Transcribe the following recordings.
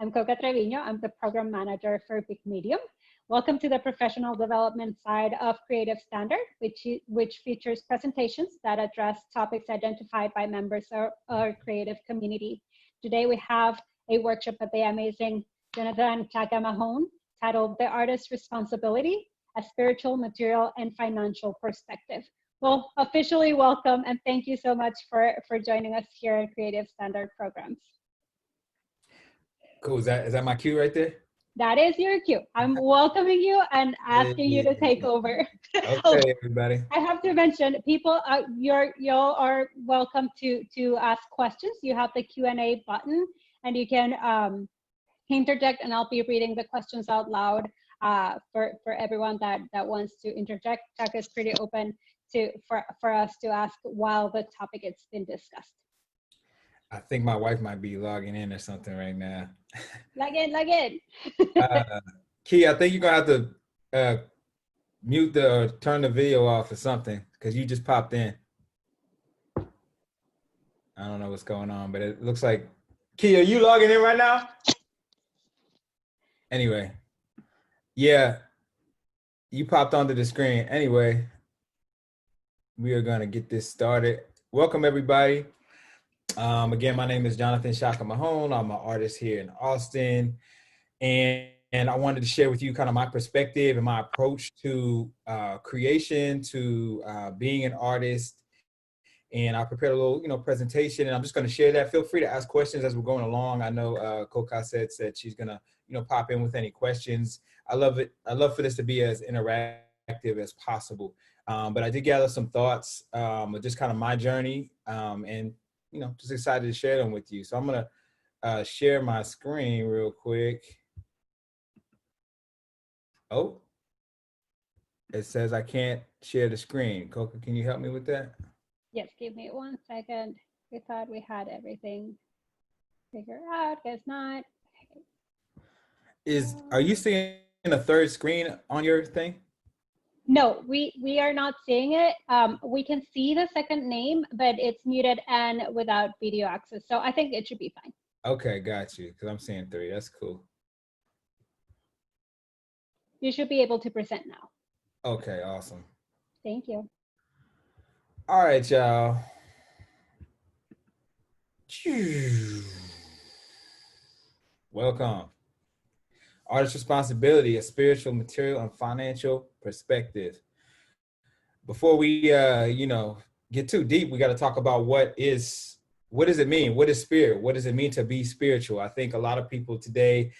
I'm Coca Trevino. I'm the program manager for Big Medium. Welcome to the professional development side of Creative Standard, which features presentations that address topics identified by members of our creative community. Today we have a workshop by the amazing Jonathan Chaka titled The Artist's Responsibility, a Spiritual, Material, and Financial Perspective. Well, officially welcome and thank you so much for joining us here in Creative Standard Programs. Cool. Is that my cue right there? That is your cue. I'm welcoming you and asking you to take over. Okay, everybody. I have to mention, people, y'all are welcome to ask questions. You have the Q&A button, and you can interject, and I'll be reading the questions out loud for everyone that wants to interject. Chaka is pretty open for us to ask while the topic has been discussed. I think my wife might be logging in or something right now. Log in. Key, I think you're gonna have to mute or turn the video off or something because you just popped in. I don't know what's going on, but it looks like, Key, are you logging in right now? Anyway, yeah, you popped onto the screen. Anyway, we are gonna get this started. Welcome, everybody. Again, my name is Jonathan Chaka. I'm an artist here in Austin, and I wanted to share with you kind of my perspective and my approach to creation, to being an artist. And I prepared a little, presentation, and I'm just going to share that. Feel free to ask questions as we're going along. I know Coca said she's going to, pop in with any questions. I love it. I love for this to be as interactive as possible. But I did gather some thoughts of just kind of my journey, and just excited to share them with you. So I'm gonna share my screen real quick. Oh, it says I can't share the screen. Coca, can you help me with that? Yes, give me 1 second. We thought we had everything figured out. Guess not. Okay. Are you seeing a third screen on your thing? No, we are not seeing it. We can see the second name, but it's muted and without video access. So I think it should be fine. Okay, got you. Because I'm seeing 3. That's cool. You should be able to present now. Okay, awesome. Thank you. All right, y'all. Welcome. Artist responsibility, a spiritual, material, and financial perspective. Before we, get too deep, we got to talk about what does it mean? What is spirit? What does it mean to be spiritual? I think a lot of people today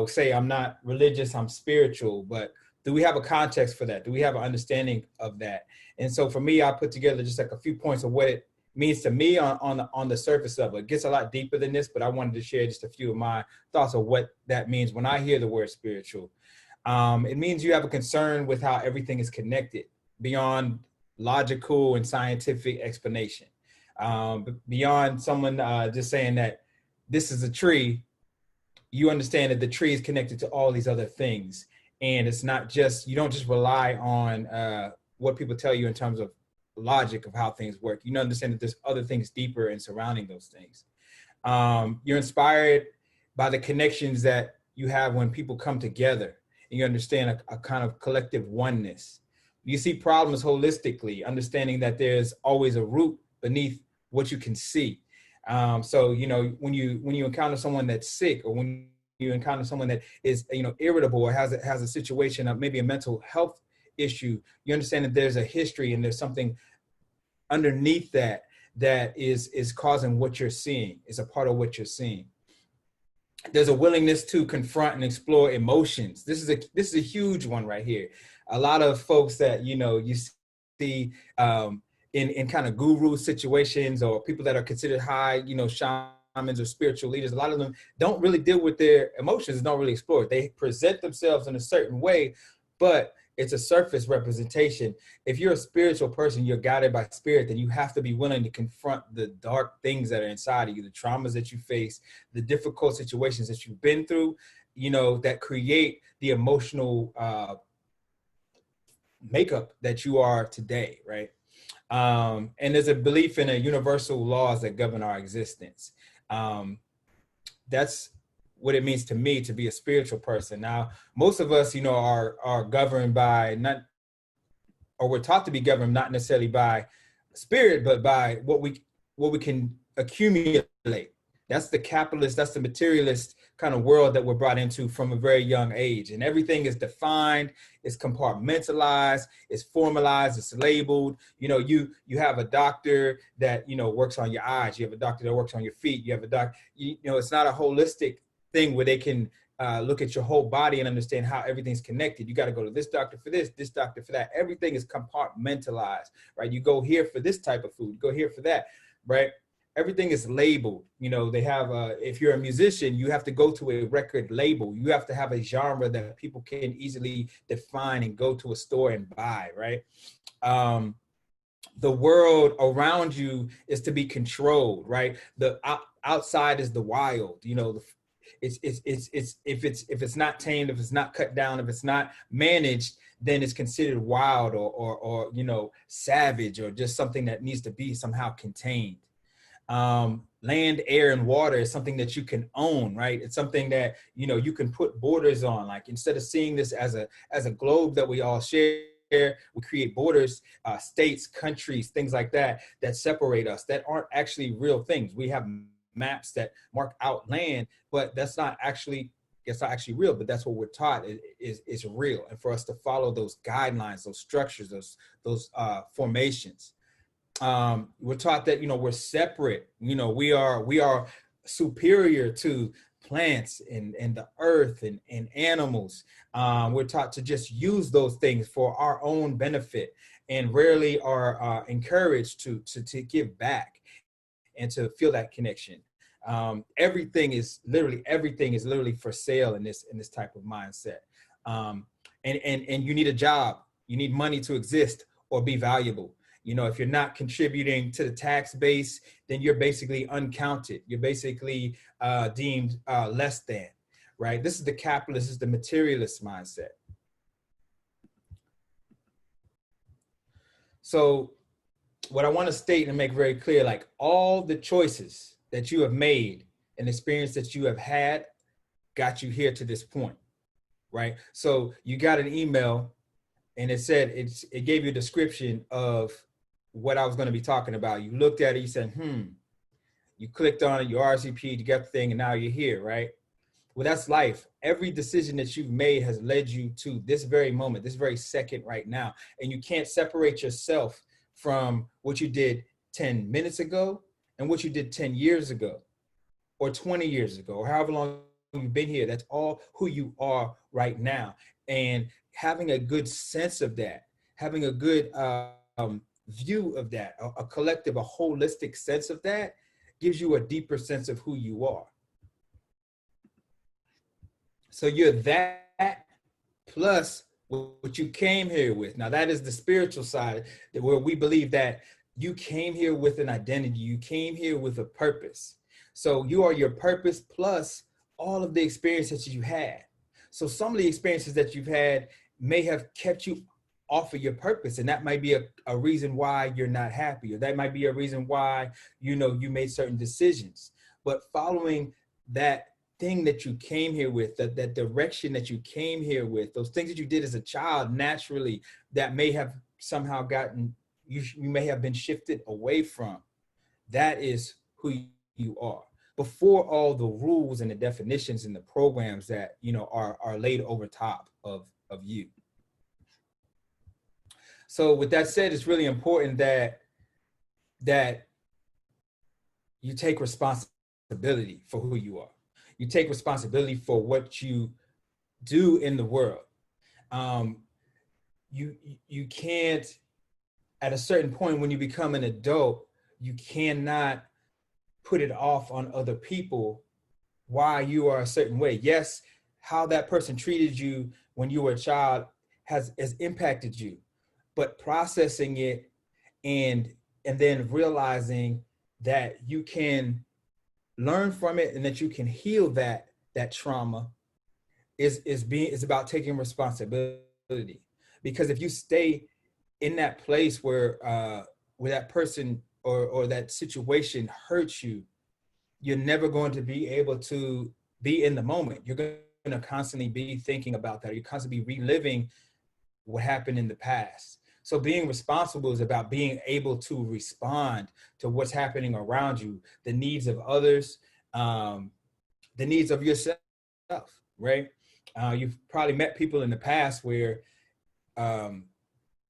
say, I'm not religious, I'm spiritual, but do we have a context for that? Do we have an understanding of that? And so for me, I put together just like a few points of what it means to me on the surface of it. It gets a lot deeper than this, but I wanted to share just a few of my thoughts of what that means when I hear the word spiritual. It means you have a concern with how everything is connected beyond logical and scientific explanation. Beyond someone just saying that this is a tree, you understand that the tree is connected to all these other things. And it's not just, you don't just rely on what people tell you in terms of logic of how things work. You understand that there's other things deeper and surrounding those things. You're inspired by the connections that you have when people come together, and you understand a kind of collective oneness. You see problems holistically, understanding that there's always a root beneath what you can see. So when you encounter someone that's sick, or when you encounter someone that is irritable, or has a situation of maybe a mental health issue, you understand that there's a history and there's something underneath that is causing what you're seeing, is a part of what you're seeing. There's a willingness to confront and explore emotions. This is a huge one right here. A lot of folks that you see in kind of guru situations, or people that are considered high, shamans or spiritual leaders, a lot of them don't really deal with their emotions, don't really explore it. They present themselves in a certain way, but it's a surface representation. If you're a spiritual person, you're guided by spirit, then you have to be willing to confront the dark things that are inside of you, the traumas that you face, the difficult situations that you've been through, that create the emotional makeup that you are today, right? And there's a belief in a universal laws that govern our existence. That's what it means to me to be a spiritual person. Now, most of us, are governed by not, or we're taught to be governed not necessarily by spirit, but by what we can accumulate. That's the capitalist, that's the materialist kind of world that we're brought into from a very young age. And everything is defined, it's compartmentalized, it's formalized, it's labeled. You have a doctor that, works on your eyes. You have a doctor that works on your feet. You have a doctor, it's not a holistic thing where they can look at your whole body and understand how everything's connected. You got to go to this doctor for this doctor for that. Everything is compartmentalized, right? You go here for this type of food, go here for that, right? Everything is labeled. They have, if you're a musician, you have to go to a record label. You have to have a genre that people can easily define and go to a store and buy, right? The world around you is to be controlled, right? The outside is the wild, it's if it's not tamed, if it's not cut down, if it's not managed, then it's considered wild or savage, or just something that needs to be somehow contained. Land, air, and water is something that you can own, right? It's something that you can put borders on. Like, instead of seeing this as a globe that we all share, we create borders, states, countries, things like that separate us, that aren't actually real things. We have maps that mark out land, but it's not actually real, but that's what we're taught is real. And for us to follow those guidelines, those structures, those formations. We're taught that, we're separate, we are superior to plants and the earth and animals. We're taught to just use those things for our own benefit, and rarely are encouraged to give back and to feel that connection. Everything is literally for sale in this type of mindset. And you need a job, you need money to exist or be valuable. If you're not contributing to the tax base, then you're basically uncounted. You're basically deemed less than, right? This is the capitalist, this is the materialist mindset. So what I want to state and make very clear, like, all the choices that you have made and experience that you have had got you here to this point, right? So you got an email and it said, it gave you a description of what I was going to be talking about. You looked at it, you said, you clicked on it, you RSVP'd, you got the thing, and now you're here, right? Well, that's life. Every decision that you've made has led you to this very moment, this very second right now. And you can't separate yourself from what you did 10 minutes ago and what you did 10 years ago or 20 years ago, or however long you've been here. That's all who you are right now. And having a good sense of that, having a good view of that, a collective, a holistic sense of that, gives you a deeper sense of who you are. So you're that plus what you came here with. Now, that is the spiritual side, where we believe that you came here with an identity, you came here with a purpose. So you are your purpose plus all of the experiences you had. So some of the experiences that you've had may have kept you off of your purpose, and that might be a reason why you're not happy, or that might be a reason why you made certain decisions. But following that thing that you came here with, that direction that you came here with, those things that you did as a child naturally, that may have somehow you may have been shifted away from, that is who you are, before all the rules and the definitions and the programs that are laid over top of you. So with that said, it's really important that you take responsibility for who you are. You take responsibility for what you do in the world. You can't, at a certain point when you become an adult, you cannot put it off on other people why you are a certain way. Yes, how that person treated you when you were a child has impacted you, but processing it and then realizing that you can learn from it and that you can heal that trauma is about taking responsibility. Because if you stay in that place where that person or that situation hurts you, you're never going to be able to be in the moment. You're going to constantly be thinking about that. You're constantly reliving what happened in the past. So being responsible is about being able to respond to what's happening around you, the needs of others, the needs of yourself, right? You've probably met people in the past where they're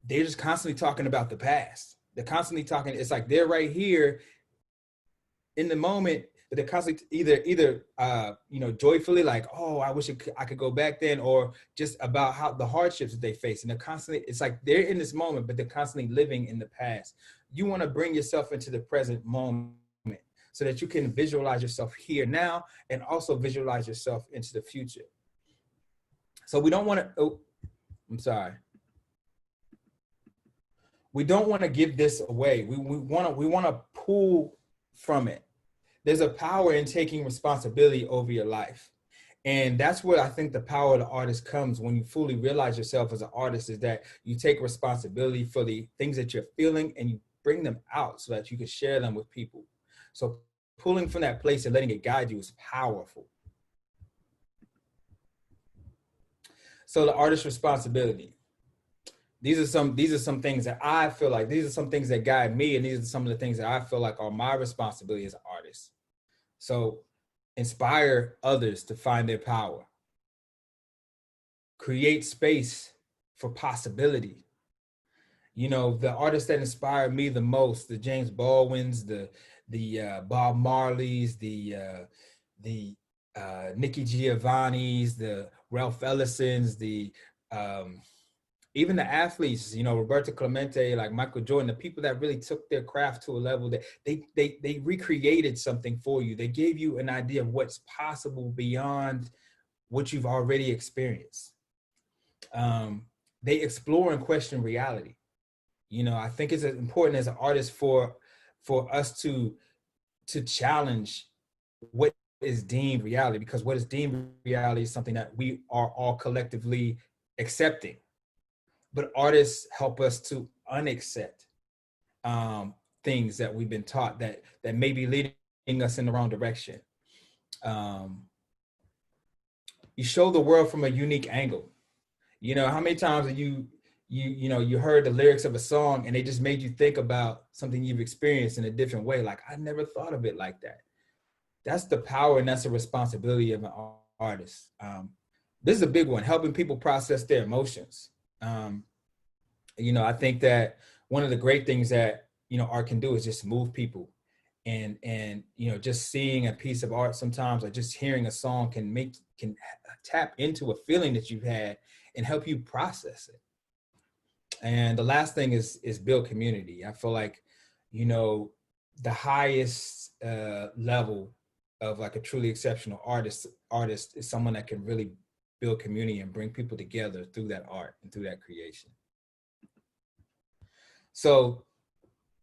just constantly talking about the past. They're constantly talking. It's like they're right here in the moment, but they're constantly either joyfully like, oh, I wish I could go back then, or just about how the hardships that they face. And they're constantly, it's like they're in this moment, but they're constantly living in the past. You want to bring yourself into the present moment so that you can visualize yourself here now and also visualize yourself into the future. So we don't want to, we don't want to give this away. We want to pull from it. There's a power in taking responsibility over your life. And that's where I think the power of the artist comes when you fully realize yourself as an artist, is that you take responsibility for the things that you're feeling and you bring them out so that you can share them with people. So pulling from that place and letting it guide you is powerful. So the artist's responsibility. These are some things that I feel like, these are some things that guide me, and these are some of the things that I feel like are my responsibility as an artist. So inspire others to find their power. Create space for possibility. You know, the artists that inspire me the most, the James Baldwins, the Bob Marleys, the Nikki Giovanni's, the Ralph Ellisons, even the athletes, you know, Roberto Clemente, like Michael Jordan, the people that really took their craft to a level that they recreated something for you. They gave you an idea of what's possible beyond what you've already experienced. They explore and question reality. You know, I think it's important as an artist for us to challenge what is deemed reality, because what is deemed reality is something that we are all collectively accepting. But artists help us to unaccept things that we've been taught that may be leading us in the wrong direction. You show the world from a unique angle. You know, how many times have you heard the lyrics of a song and they just made you think about something you've experienced in a different way? Like, I never thought of it like that. That's the power and that's the responsibility of an artist. This is a big one, helping people process their emotions. You know, I think that one of the great things that, you know, art can do is just move people, and you know, just seeing a piece of art sometimes, or just hearing a song can tap into a feeling that you've had and help you process it. And the last thing is build community. I feel like, you know, the highest level of like a truly exceptional artist is someone that can really build community and bring people together through that art and through that creation. So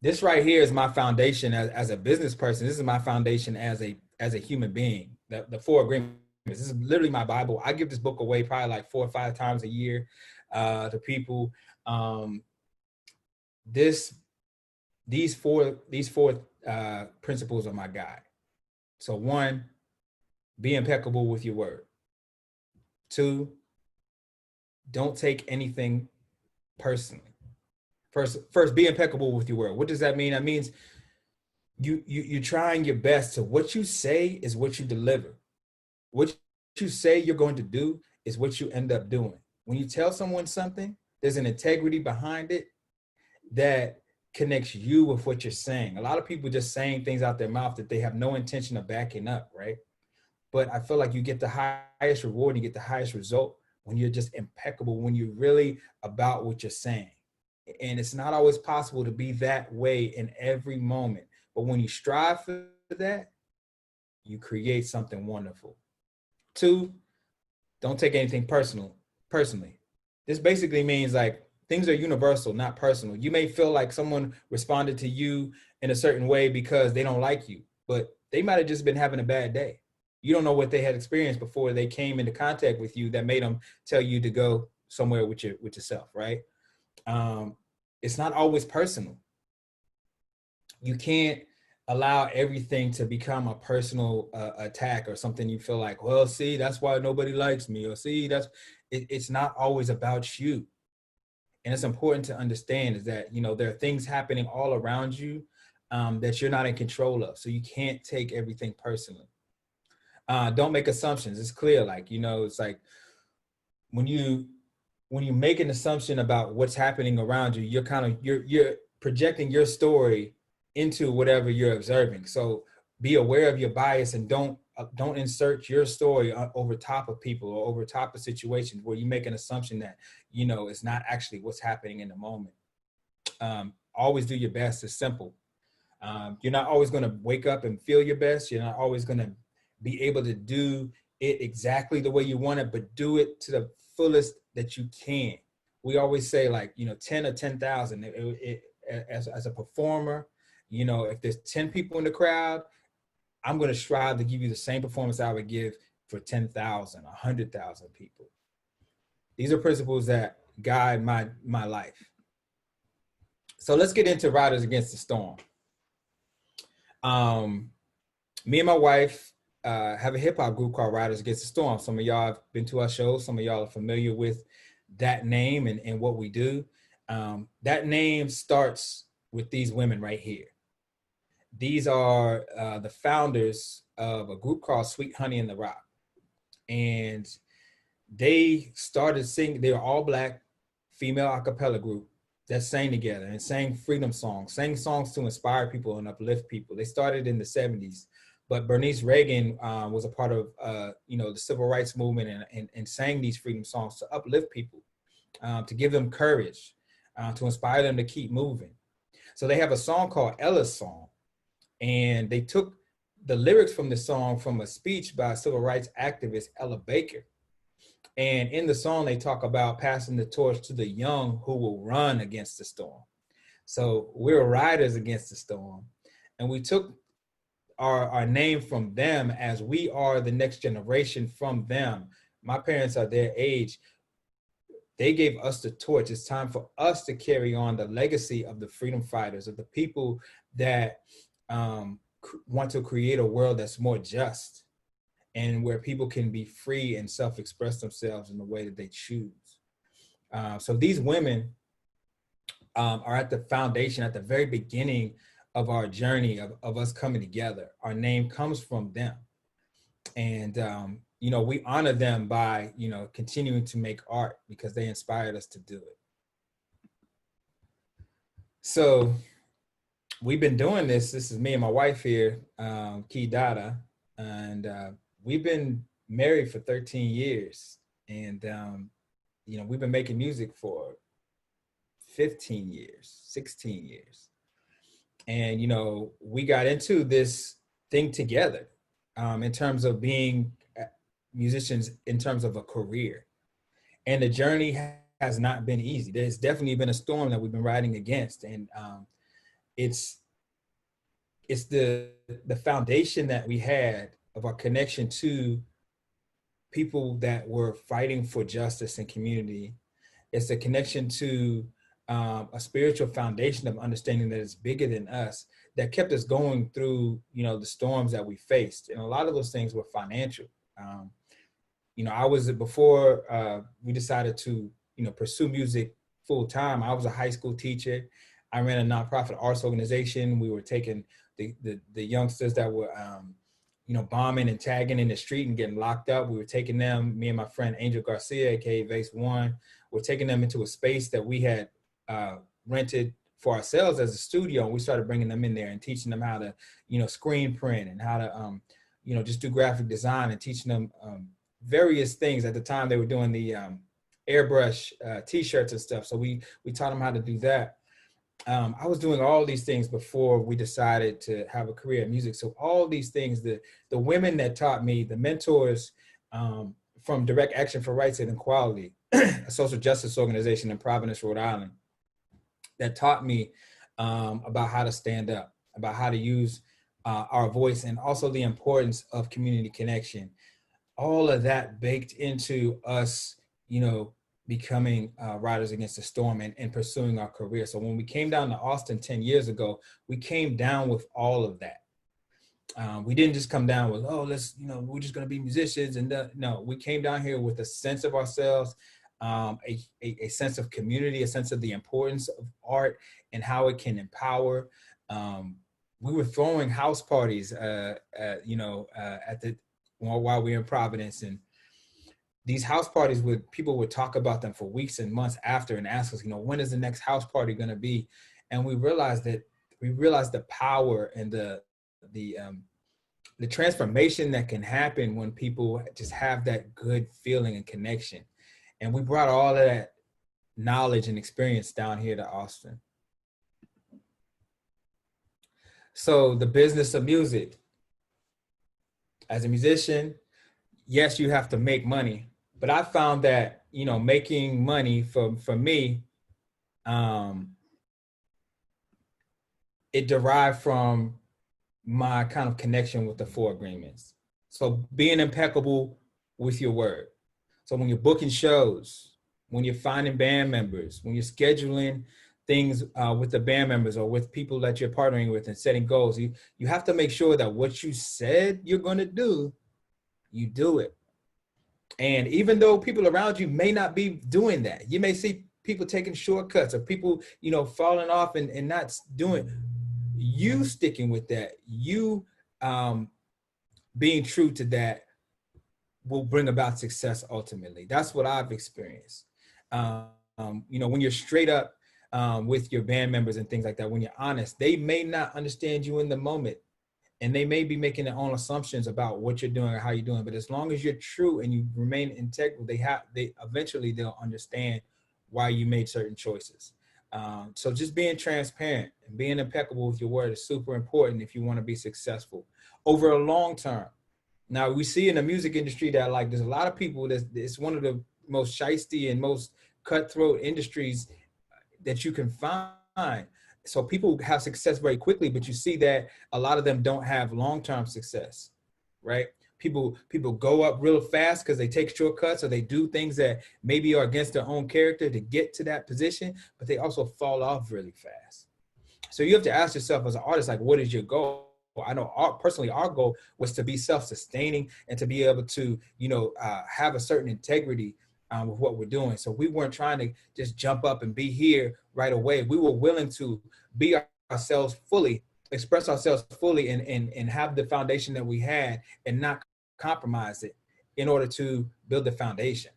this right here is my foundation as a business person. This is my foundation as a human being. The 4 agreements. This is literally my Bible. I give this book away probably like 4 or 5 times a year to people. These four principles are my guide. So 1, be impeccable with your word. 2, don't take anything personally. First, be impeccable with your word. What does that mean? That means you're trying your best to, what you say is what you deliver. What you say you're going to do is what you end up doing. When you tell someone something, there's an integrity behind it that connects you with what you're saying. A lot of people just saying things out their mouth that they have no intention of backing up, right? But I feel like you get the highest reward, you get the highest result when you're just impeccable, when you're really about what you're saying. And it's not always possible to be that way in every moment. But when you strive for that, you create something wonderful. 2, don't take anything personally. This basically means like things are universal, not personal. You may feel like someone responded to you in a certain way because they don't like you, but they might have just been having a bad day. You don't know what they had experienced before they came into contact with you that made them tell you to go somewhere with yourself, right? It's not always personal. You can't allow everything to become a personal attack or something you feel like, well, see, that's why nobody likes me, or see, it's not always about you. And it's important to understand is that, you know, there are things happening all around you that you're not in control of. So you can't take everything personally. Don't make assumptions. It's clear, like, you know, it's like when you make an assumption about what's happening around you, you're projecting your story into whatever you're observing. So be aware of your bias and don't insert your story over top of people or over top of situations where you make an assumption that, you know, it's not actually what's happening in the moment. Always do your best. It's simple. You're not always going to wake up and feel your best. You're not always going to be able to do it exactly the way you want it, but do it to the fullest that you can. We always say, like, you know, 10 or 10,000 as a performer. You know, if there's 10 people in the crowd, I'm going to strive to give you the same performance I would give for 10,000, 100,000 people. These are principles that guide my life. So let's get into Riders Against the Storm. Me and my wife have a hip hop group called Riders Against the Storm. Some of y'all have been to our shows. Some of y'all are familiar with that name and what we do. That name starts with these women right here. These are the founders of a group called Sweet Honey in the Rock. And they started singing. They were all Black female a cappella group that sang together and sang freedom songs, sang songs to inspire people and uplift people. They started in the 70s, but Bernice Reagan was a part of you know, the civil rights movement and sang these freedom songs to uplift people, to give them courage, to inspire them to keep moving. So they have a song called Ella's Song, and they took the lyrics from the song from a speech by civil rights activist Ella Baker. And in the song, they talk about passing the torch to the young who will run against the storm. So we're riders against the storm. And we took our name from them, as we are the next generation from them. My parents are their age. They gave us the torch. It's time for us to carry on the legacy of the freedom fighters, of the people that want to create a world that's more just and where people can be free and self-express themselves in the way that they choose. So these women are at the foundation, at the very beginning of our journey of us coming together. Our name comes from them. And, you know, we honor them by, you know, continuing to make art because they inspired us to do it. So we've been doing this. This is me and my wife here, Key Dada, and we've been married for 13 years. And, you know, we've been making music for 15 years, 16 years. And, you know, we got into this thing together in terms of being musicians, in terms of a career. And the journey has not been easy. There's definitely been a storm that we've been riding against. And it's the foundation that we had of our connection to people that were fighting for justice and community. It's a connection to a spiritual foundation of understanding that it's bigger than us that kept us going through, you know, the storms that we faced. And a lot of those things were financial. You know, I was, before we decided to, you know, pursue music full time, I was a high school teacher. I ran a nonprofit arts organization. We were taking the youngsters that were, you know, bombing and tagging in the street and getting locked up. We were taking them, me and my friend Angel Garcia, aka Vase One, we're taking them into a space that we had rented for ourselves as a studio. And we started bringing them in there and teaching them how to, you know, screen print and how to, you know, just do graphic design, and teaching them various things. At the time, they were doing the airbrush t-shirts and stuff. So we taught them how to do that. I was doing all these things before we decided to have a career in music. So all these things, the women that taught me, the mentors from Direct Action for Rights and Equality, a social justice organization in Providence, Rhode Island, that taught me about how to stand up, about how to use our voice, and also the importance of community connection. All of that baked into us, you know, becoming Riders Against the Storm and pursuing our career. So when we came down to Austin 10 years ago, we came down with all of that. We didn't just come down with, oh, let's, we're just going to be musicians. And no, we came down here with a sense of ourselves, a sense of community, a sense of the importance of art and how it can empower. We were throwing house parties, while we were in Providence, and these house parties people would talk about them for weeks and months after and ask us, when is the next house party going to be? And we realized the power and the transformation that can happen when people just have that good feeling and connection. And we brought all of that knowledge and experience down here to Austin. So the business of music. As a musician, yes, you have to make money, but I found that, making money for me, it derived from my kind of connection with the 4 agreements. So being impeccable with your word. So when you're booking shows, when you're finding band members, when you're scheduling things with the band members or with people that you're partnering with and setting goals, you have to make sure that what you said you're going to do, you do it. And even though people around you may not be doing that, you may see people taking shortcuts or people, falling off and not doing, you sticking with that, you being true to that will bring about success ultimately. That's what I've experienced. When you're straight up with your band members and things like that, when you're honest, they may not understand you in the moment. And they may be making their own assumptions about what you're doing or how you're doing. But as long as you're true and you remain integral, eventually they'll understand why you made certain choices. So just being transparent and being impeccable with your word is super important if you want to be successful over a long term. Now we see in the music industry that there's a lot of people it's one of the most shiesty and most cutthroat industries that you can find. So people have success very quickly, but you see that a lot of them don't have long-term success, right? People go up real fast because they take shortcuts or they do things that maybe are against their own character to get to that position, but they also fall off really fast. So you have to ask yourself as an artist, what is your goal? I know personally, our goal was to be self-sustaining and to be able to, have a certain integrity with what we're doing. So we weren't trying to just jump up and be here right away. We were willing to be ourselves fully, express ourselves fully, and have the foundation that we had and not compromise it in order to build the foundation.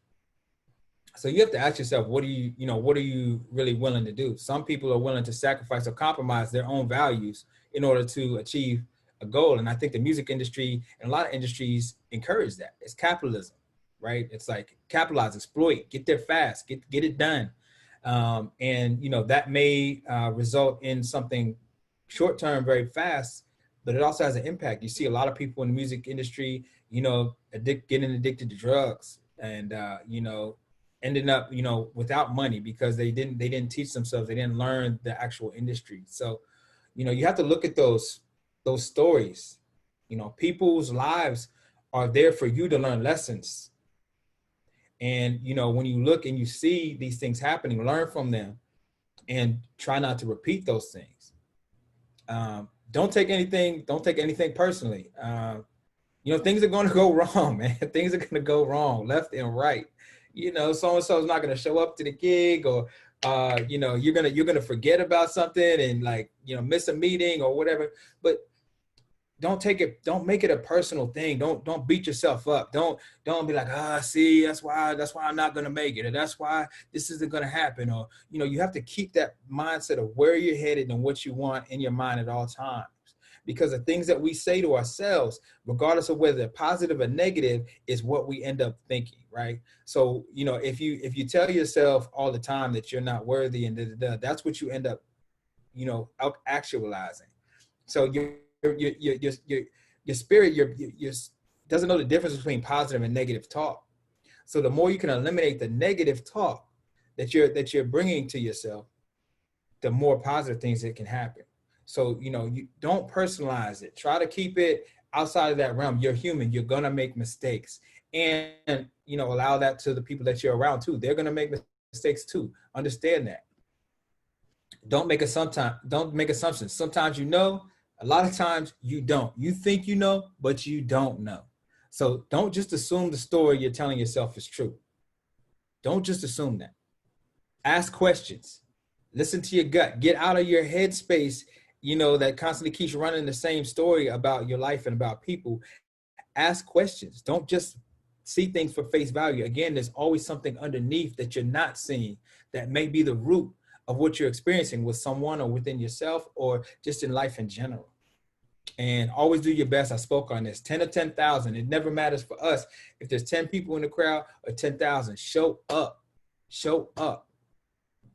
So you have to ask yourself, what are you really willing to do? Some people are willing to sacrifice or compromise their own values in order to achieve a goal. And I think the music industry and a lot of industries encourage that. It's capitalism, right? It's capitalize, exploit, get there fast, get it done. That may result in something short-term very fast, but it also has an impact. You see a lot of people in the music industry, getting addicted to drugs and, ending up, without money because they didn't teach themselves, they didn't learn the actual industry. So, you have to look at those stories. People's lives are there for you to learn lessons. And, when you look and you see these things happening, learn from them and try not to repeat those things. Don't take anything personally. Things are going to go wrong, man. Things are going to go wrong left and right. So-and-so is not going to show up to the gig, or, you're going to forget about something and miss a meeting or whatever. But don't make it a personal thing. Don't beat yourself up. Don't be see, that's why I'm not going to make it. Or that's why this isn't going to happen. Or, you have to keep that mindset of where you're headed and what you want in your mind at all times. Because the things that we say to ourselves, regardless of whether they're positive or negative, is what we end up thinking, right? So, if you tell yourself all the time that you're not worthy and that's what you end up, actualizing. So your spirit doesn't know the difference between positive and negative talk. So the more you can eliminate the negative talk that you're bringing to yourself, the more positive things that can happen. So, you don't personalize it. Try to keep it outside of that realm. You're human. You're going to make mistakes. And, allow that to the people that you're around too. They're going to make mistakes too. Understand that. Don't make assumptions. Sometimes, A lot of times you don't. You think you know, but you don't know. So don't just assume the story you're telling yourself is true. Don't just assume that. Ask questions. Listen to your gut. Get out of your headspace, that constantly keeps running the same story about your life and about people. Ask questions. Don't just see things for face value. Again, there's always something underneath that you're not seeing that may be the root of what you're experiencing with someone or within yourself or just in life in general. And always do your best. I spoke on this. 10 or 10,000. It never matters for us if there's 10 people in the crowd or 10,000. Show up. Show up.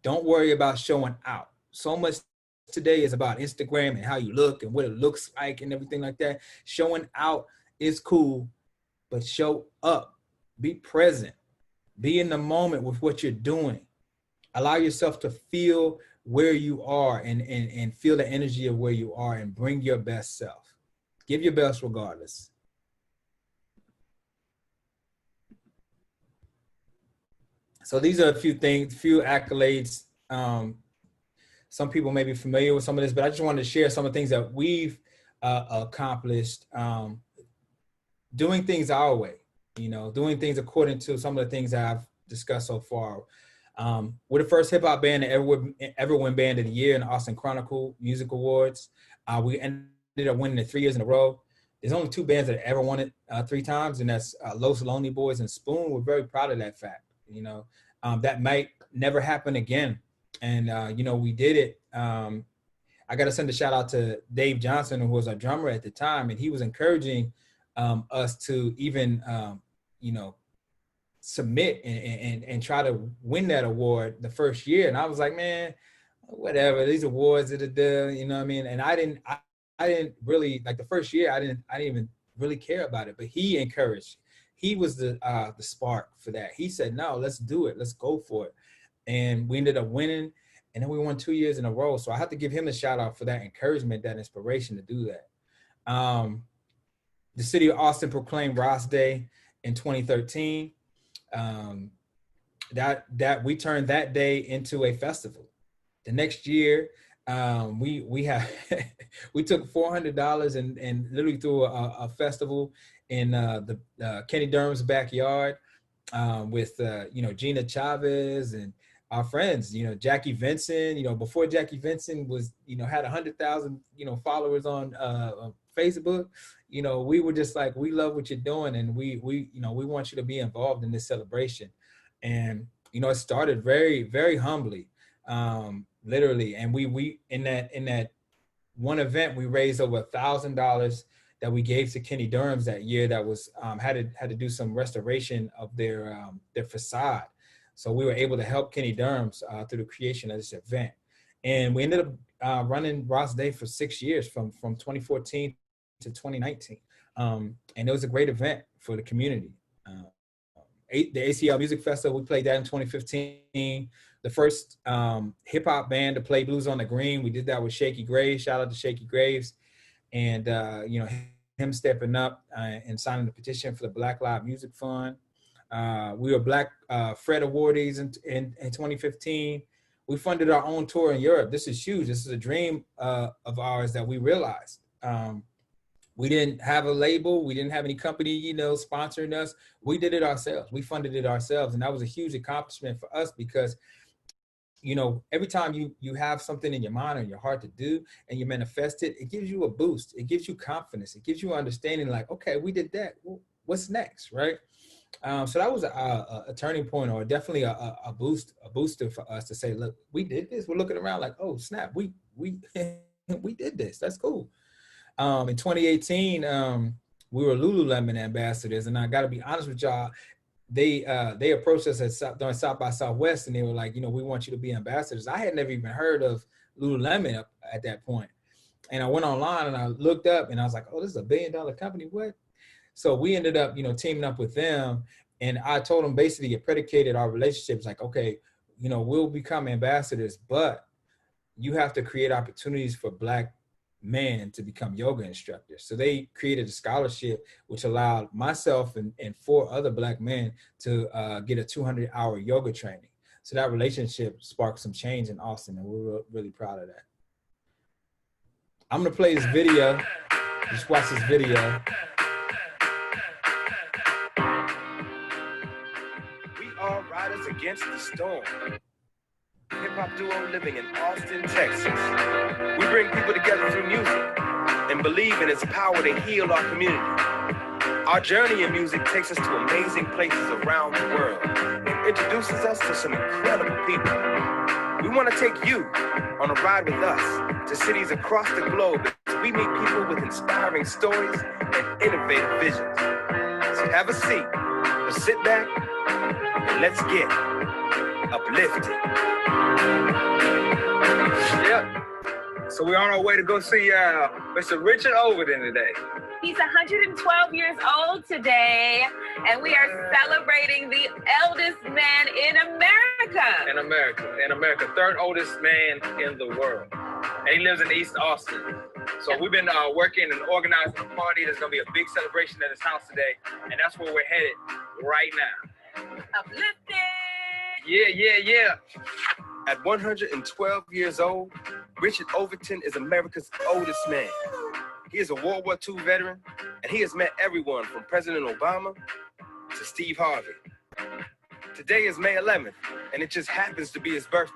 Don't worry about showing out. So much today is about Instagram and how you look and what it looks like and everything like that. Showing out is cool, but show up. Be present. Be in the moment with what you're doing. Allow yourself to feel where you are and feel the energy of where you are and bring your best self. Give your best regardless. So these are a few things, few accolades. Some people may be familiar with some of this, but I just wanted to share some of the things that we've accomplished doing things our way, doing things according to some of the things that I've discussed so far. We're the first hip hop band to ever win Band of the Year in the Austin Chronicle Music Awards. We ended up winning it 3 years in a row. There's only 2 bands that ever won it 3 times, and that's Los Lonely Boys and Spoon. We're very proud of that fact. That might never happen again. And, we did it. I got to send a shout out to Dave Johnson, who was our drummer at the time, and he was encouraging us to even, submit and try to win that award the first year. And I was like, man, whatever, these awards, you know what I mean? And I didn't really, like the first year, I didn't even really care about it, but he encouraged. He was the spark for that. He said, no, let's do it. Let's go for it. And we ended up winning. And then we won 2 years in a row. So I have to give him a shout out for that encouragement, that inspiration to do that. The city of Austin proclaimed Ross Day in 2013. That we turned that day into a festival. The next year, we took $400 and literally threw a festival in the Kenny Durham's backyard with Gina Chavez and our friends, Jackie Vincent. Before Jackie Vincent was had 100,000 followers on Facebook. We were just like, we love what you're doing, and we want you to be involved in this celebration. And it started very, very humbly, literally. And we in that one event, we raised over $1,000 that we gave to Kenny Durham's that year. That was had to do some restoration of their facade. So we were able to help Kenny Durham's through the creation of this event. And we ended up running Ross Day for 6 years, from 2014 to 2019. And it was a great event for the community. The ACL Music Festival, we played that in 2015. The first hip hop band to play Blues on the Green, we did that with Shaky Graves. Shout out to Shaky Graves. And, him stepping up and signing the petition for the Black Lives Music Fund. We were Black Fred awardees in 2015. We funded our own tour in Europe. This is huge. This is a dream of ours that we realized. We didn't have a label. We didn't have any company, sponsoring us. We did it ourselves. We funded it ourselves. And that was a huge accomplishment for us because, every time you have something in your mind or your heart to do and you manifest it, it gives you a boost. It gives you confidence. It gives you understanding like, okay, we did that. Well, what's next, right? So that was a turning point, or definitely a booster for us to say, look, we did this. We're looking around like, oh, snap, we we did this. That's cool. In 2018, we were Lululemon ambassadors, and I got to be honest with y'all, they approached us during South by Southwest, and they were like, we want you to be ambassadors. I had never even heard of Lululemon at that point. And I went online and I looked up and I was like, oh, this is a $1 billion company. What? So we ended up, teaming up with them. And I told them basically it predicated our relationships like, okay, we'll become ambassadors, but you have to create opportunities for Black men to become yoga instructors. So they created a scholarship which allowed myself and 4 other Black men to get a 200-hour yoga training. So that relationship sparked some change in Austin, and we're really proud of that. I'm gonna play this video. Just watch this video. We are riders against the storm. Hip-hop duo living in Austin, Texas. We bring people together through music and believe in its power to heal our community. Our journey in music takes us to amazing places around the world and introduces us to some incredible people. We want to take you on a ride with us to cities across the globe as we meet people with inspiring stories and innovative visions. So have a seat, or sit back, and let's get uplifted. Yep. So we're on our way to go see Mr. Richard Overton today. He's 112 years old today, and we are celebrating the eldest man in America. In America, third oldest man in the world. And he lives in East Austin. So we've been working and organizing a party. There's gonna be a big celebration at his house today, and that's where we're headed right now. Uplifted! Yeah. At 112 years old, Richard Overton is America's oldest man. He is a World War II veteran, and he has met everyone from President Obama to Steve Harvey. Today is May 11th, and it just happens to be his birthday.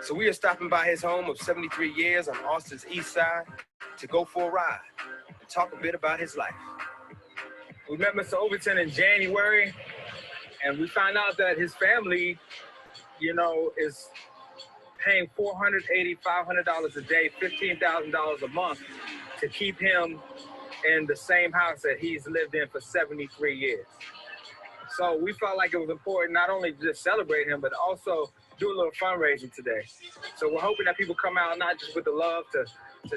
So we are stopping by his home of 73 years on Austin's east side to go for a ride and talk a bit about his life. We met Mr. Overton in January, and we found out that his family, is paying $480, $500 a day, $15,000 a month to keep him in the same house that he's lived in for 73 years. So we felt like it was important not only to just celebrate him, but also do a little fundraising today. So we're hoping that people come out not just with the love to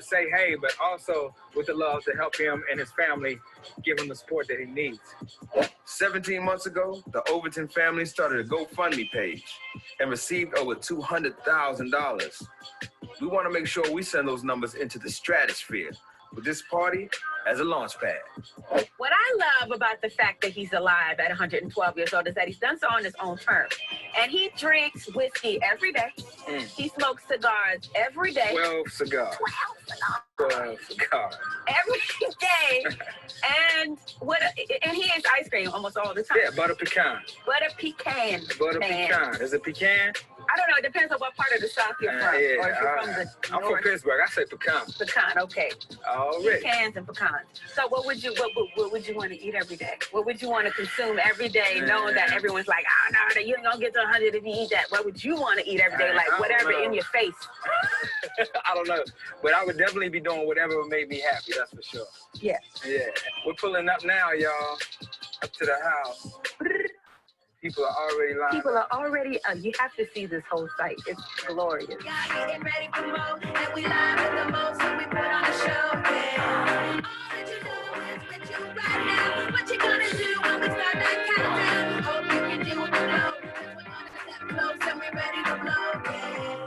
say hey, but also with the love to help him and his family, give him the support that he needs. 17 months ago, the Overton family started a GoFundMe page and received over $200,000. We want to make sure we send those numbers into the stratosphere with this party as a launch pad. What I love about the fact that he's alive at 112 years old is that he's done so on his own terms. And he drinks whiskey every day. He smokes cigars every day. 12 cigars. 12 cigars. Every day. And he eats ice cream almost all the time. Yeah, butter pecan. Butter pecan. Butter pecan. Is it pecan? I don't know. It depends on what part of the South you're from. Yeah, or if you're from the I'm north. from Pittsburgh. I say pecan. Pecan, okay. All right. Pecans and pecans. So what would you want to eat every day? What would you want to consume every day, knowing that everyone's like, no, you ain't gonna get to 100 if you eat that. What would you want to eat every day? Like whatever in your face. I don't know, but I would definitely be doing whatever made me happy. That's for sure. Yeah. Yeah. We're pulling up now, y'all, up to the house. People are already lined People are already, you have to see this whole site. It's glorious. Yeah, getting ready for more, and we live with the most, so we put on a show, yeah. All that you do is with you right now. What you gonna do when we start that countdown? Hope you can do it below, because we're gonna step close and we're ready to blow, yeah.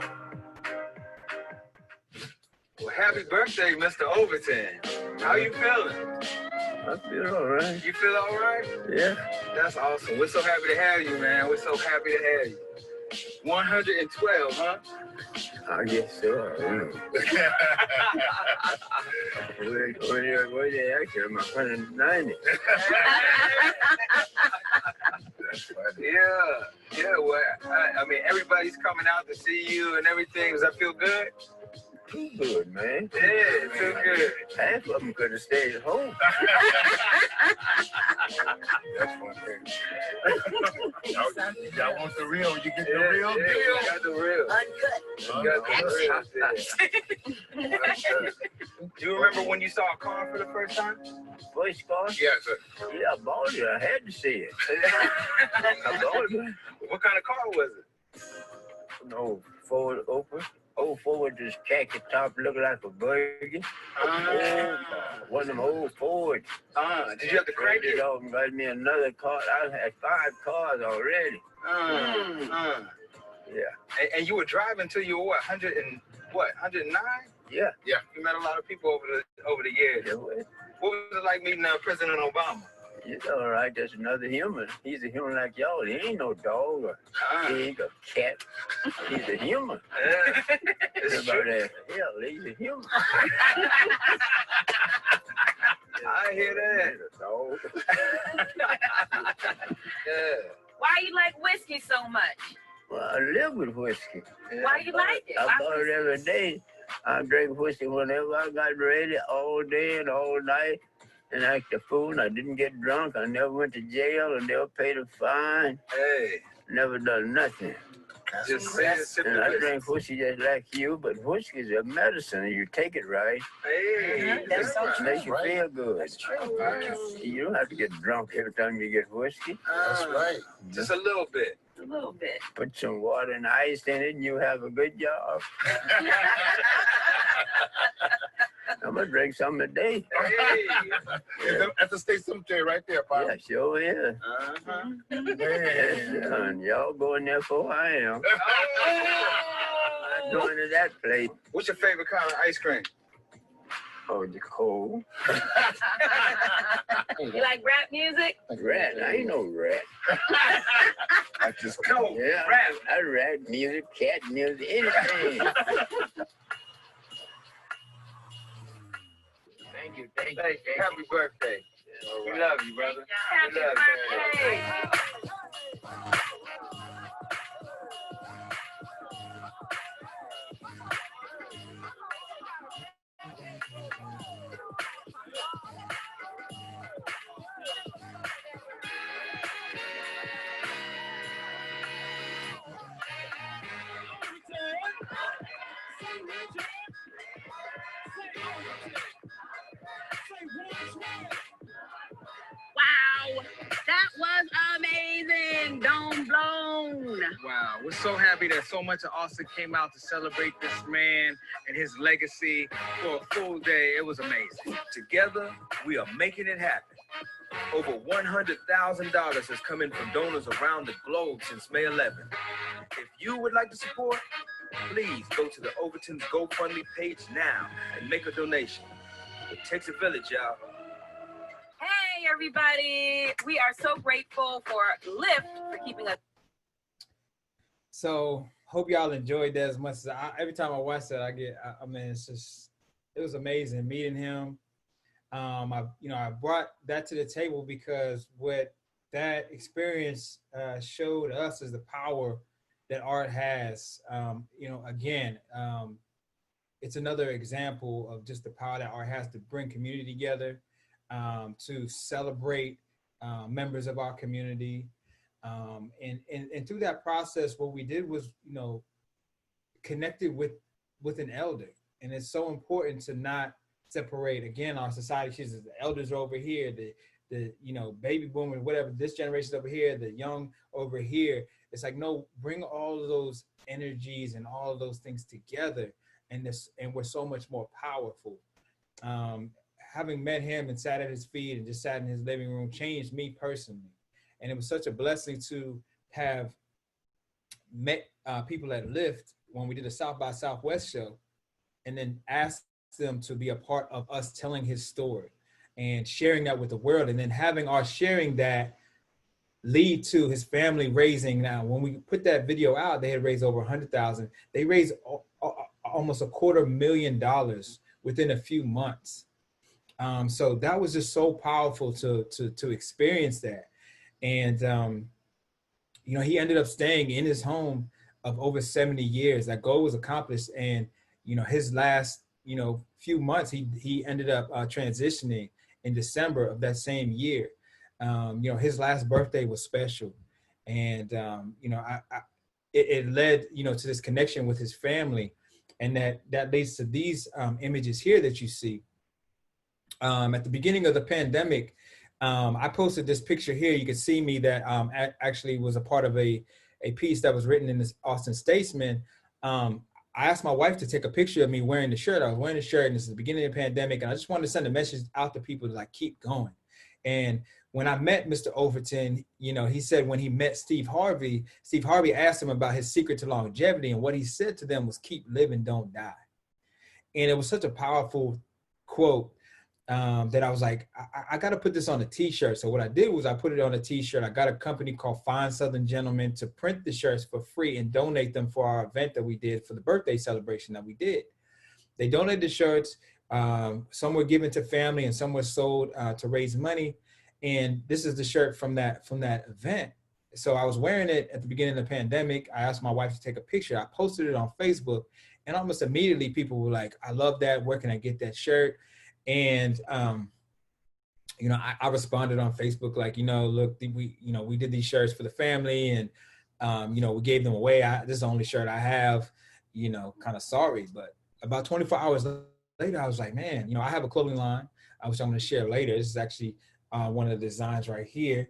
Well, happy birthday, Mr. Overton. How you feeling? I feel all right. You feel all right? Yeah. That's awesome. We're so happy to have you, man. We're so happy to have you. 112, huh? I guess so. Where they actually, I'm 190. Yeah. Well, I mean, everybody's coming out to see you and everything. Does that feel good? Too good, man. Yeah, too good. Half of them could have stayed at home. That's one thing. Y'all want the real, you get the real deal. You got the real. Uncut. You got the real. Do you remember when you saw a car for the first time? First car? Yes, sir. Yeah, I bought it. I had to see it. I bought it. What kind of car was it? No, Ford open. Old Ford, this khaki top looking like a burger. One of them old Fords. Did you have to crank it? Off and got me another car. I had 5 cars already. Yeah. And you were driving till you were what, 109? Yeah. You met a lot of people over the years. Yeah, What was it like meeting President Obama? It's all right. That's another human. He's a human like y'all. He ain't no dog or pig or cat. He's a human. It's about that. Hell, he's a human. I hear that. Dog. Yeah. Why you like whiskey so much? Well, I live with whiskey. Why you like it? I Why bought it every day. I drink whiskey whenever I got ready, all day and all night. And act a fool. I didn't get drunk. I never went to jail. I never paid a fine. Hey. Never done nothing. Just sip And I drink whiskey just like you, but whiskey is a medicine, and you take it right. Hey. That's so It true. makes you feel good. That's true. You don't have to get drunk every time you get whiskey. That's right. Just a little bit. A little bit. Put some water and ice in it, and you have a good job. I'm gonna drink some today. Hey. At the state cemetery right there, Pop. Yeah, sure is. Uh-huh. Yes, son. Y'all going there for I am. I'm going to that place. What's your favorite kind of ice cream? Oh, the cold. You like rap music? Rat. I ain't no rat. I just No. Yeah, Rap. I rat music, cat music, anything. Thank you, thank you. Hey, happy birthday. All We right. love you, brother. Happy We love you. birthday. Wow, that was amazing. Dome blown. Wow, we're so happy that so much of Austin came out to celebrate this man and his legacy for a full day. It was amazing. Together, we are making it happen. Over $100,000 has come in from donors around the globe since May 11th. If you would like to support, please go to the Overton's GoFundMe page now and make a donation. It takes a village, y'all. Hey, everybody. We are so grateful for Lyft for keeping us. So hope y'all enjoyed that as much as every time I watch that, I mean, it's just, it was amazing meeting him. I brought that to the table because what that experience showed us is the power that art has. It's another example of just the power that art has to bring community together, to celebrate members of our community. And through that process, what we did was, connected with an elder. And it's so important to not separate, again, our society. She's the elders are over here, the baby boomers, whatever, this generation's over here, the young over here. It's like, no, bring all of those energies and all of those things together. And we're so much more powerful. Having met him and sat at his feet and just sat in his living room changed me personally. And it was such a blessing to have met people at Lyft when we did a South by Southwest show, and then asked them to be a part of us telling his story and sharing that with the world, and then having our sharing that lead to his family raising. Now, when we put that video out, they had raised over 100,000. They raised almost $250,000 within a few months. So that was just so powerful to experience that. And, he ended up staying in his home of over 70 years. That goal was accomplished. And, his last, few months, he ended up transitioning in December of that same year. His last birthday was special. And, it led, to this connection with his family. And that leads to these images here that you see. At the beginning of the pandemic, I posted this picture here. You can see me that actually was a part of a piece that was written in this Austin Statesman. I asked my wife to take a picture of me wearing the shirt. I was wearing the shirt, and this is the beginning of the pandemic, and I just wanted to send a message out to people to keep going. And when I met Mr. Overton, he said when he met Steve Harvey asked him about his secret to longevity, and what he said to them was, keep living, don't die. And it was such a powerful quote. that I was like, I got to put this on a t-shirt. So what I did was I put it on a t-shirt. I got a company called Fine Southern Gentlemen to print the shirts for free and donate them for our event that we did for the birthday celebration that we did. They donated the shirts. Some were given to family and some were sold to raise money. And this is the shirt from that event. So I was wearing it at the beginning of the pandemic. I asked my wife to take a picture. I posted it on Facebook, and almost immediately people were like, I love that. Where can I get that shirt? And, you know, I responded on Facebook, like, you know, look, we did these shirts for the family, and, you know, we gave them away. This is the only shirt I have, you know, kind of sorry. But about 24 hours later, I was like, man, you know, I have a clothing line, which I'm going to share later. This is actually one of the designs right here.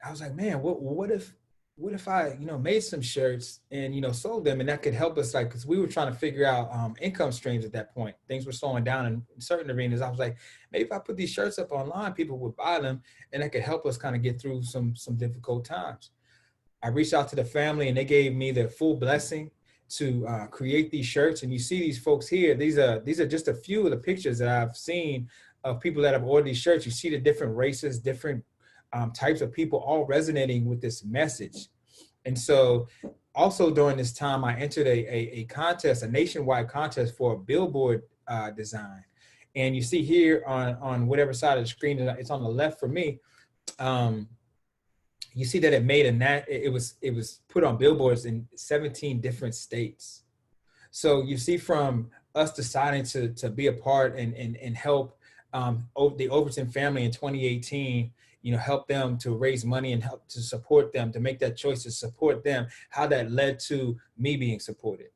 I was like, man, what if I, you know, made some shirts and, you know, sold them, and that could help us, like, because we were trying to figure out income streams at that point. Things were slowing down in certain arenas. I was like, maybe if I put these shirts up online, people would buy them, and that could help us kind of get through some difficult times. I reached out to the family, and they gave me their full blessing to create these shirts. And you see these folks here. These are just a few of the pictures that I've seen of people that have ordered these shirts. You see the different races, different types of people all resonating with this message. And so also during this time, I entered a contest, a nationwide contest for a billboard design. And you see here on whatever side of the screen, it's on the left for me, you see that it was put on billboards in 17 different states. So you see from us deciding to be a part and help the Overton family in 2018, you know, help them to raise money and help to support them, to make that choice to support them, how that led to me being supported.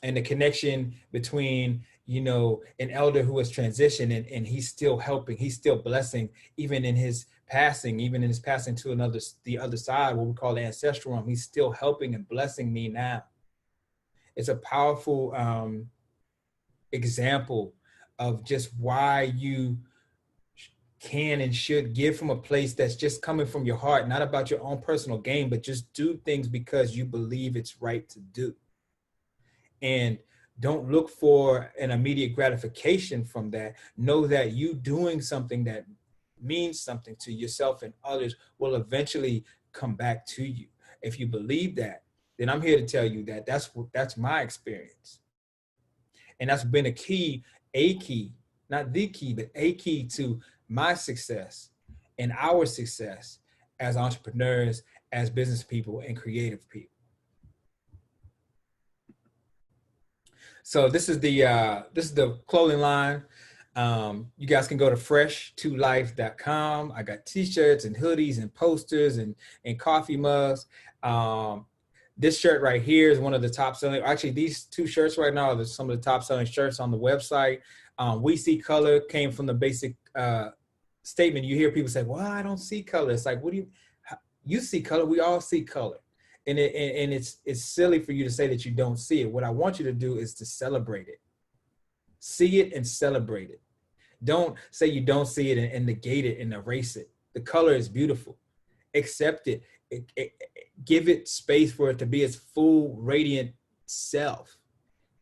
And the connection between, you know, an elder who has transitioned and he's still helping, he's still blessing, even in his passing to the other side, what we call the ancestral realm, he's still helping and blessing me now. It's a powerful example of just why you can and should give from a place that's just coming from your heart, not about your own personal gain, but just do things because you believe it's right to do. And don't look for an immediate gratification from that. Know that you doing something that means something to yourself and others will eventually come back to you. If you believe that, then I'm here to tell you that that's my experience. And that's been a key, not the key, but a key to my success and our success as entrepreneurs, as business people, and creative people. So this is the clothing line. You guys can go to fresh2life.com. I got t-shirts and hoodies and posters and coffee mugs. This shirt right here is one of the top selling. Actually, these two shirts right now are some of the top selling shirts on the website. We see color came from the basic statement. You hear people say, well, I don't see color. It's like, you see color? We all see color. And it's silly for you to say that you don't see it. What I want you to do is to celebrate it. See it and celebrate it. Don't say you don't see it and negate it and erase it. The color is beautiful. Accept it. Give it space for it to be its full radiant self.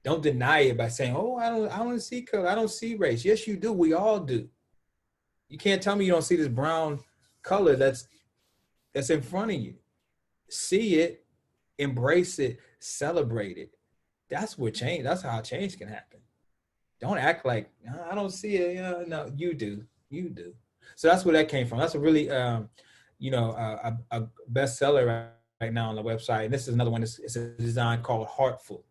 Don't deny it by saying, oh, I don't see color. I don't see race. Yes, you do. We all do. You can't tell me you don't see this brown color that's in front of you. See it, embrace it, celebrate it. That's how change can happen. Don't act like, no, I don't see it. No, you do. You do. So that's where that came from. That's a really, a bestseller right now on the website. And this is another one. It's a design called Heartful.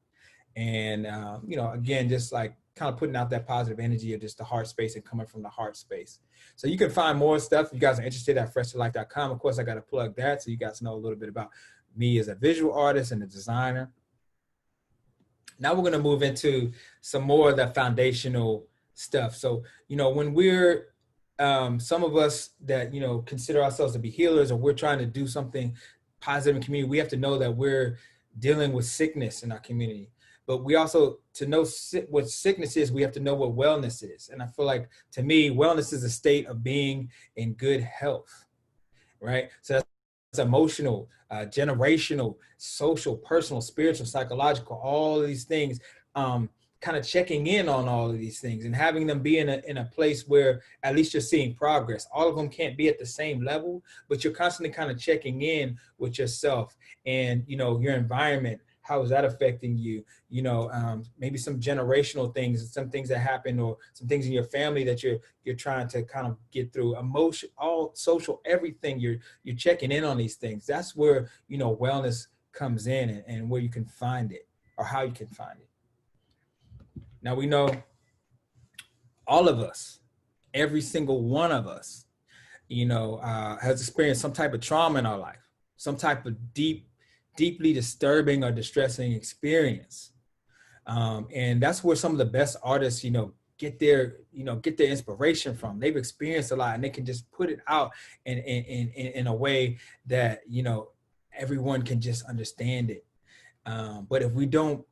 And, again, just like kind of putting out that positive energy of just the heart space and coming from the heart space. So you can find more stuff if you guys are interested at fresh2life.com. Of course, I got to plug that so you guys know a little bit about me as a visual artist and a designer. Now we're going to move into some more of the foundational stuff. So, when we're, some of us that, consider ourselves to be healers, or we're trying to do something positive in community, we have to know that we're dealing with sickness in our community. But we also, to know what sickness is, we have to know what wellness is. And I feel like, to me, wellness is a state of being in good health, right? So that's emotional, generational, social, personal, spiritual, psychological, all of these things. kind of checking in on all of these things and having them be in a place where at least you're seeing progress. All of them can't be at the same level, but you're constantly kind of checking in with yourself and, you know, your environment. How is that affecting you? You know, maybe some generational things, some things that happen, or some things in your family that you're trying to kind of get through. Emotion, all social, everything. You're checking in on these things. That's where, you know, wellness comes in, and where you can find it, or how you can find it. Now we know all of us, every single one of us, you know, has experienced some type of trauma in our life, some type of deeply disturbing or distressing experience. And that's where some of the best artists, you know, get their inspiration from. They've experienced a lot, and they can just put it out in a way that, you know, everyone can just understand it. But if we don't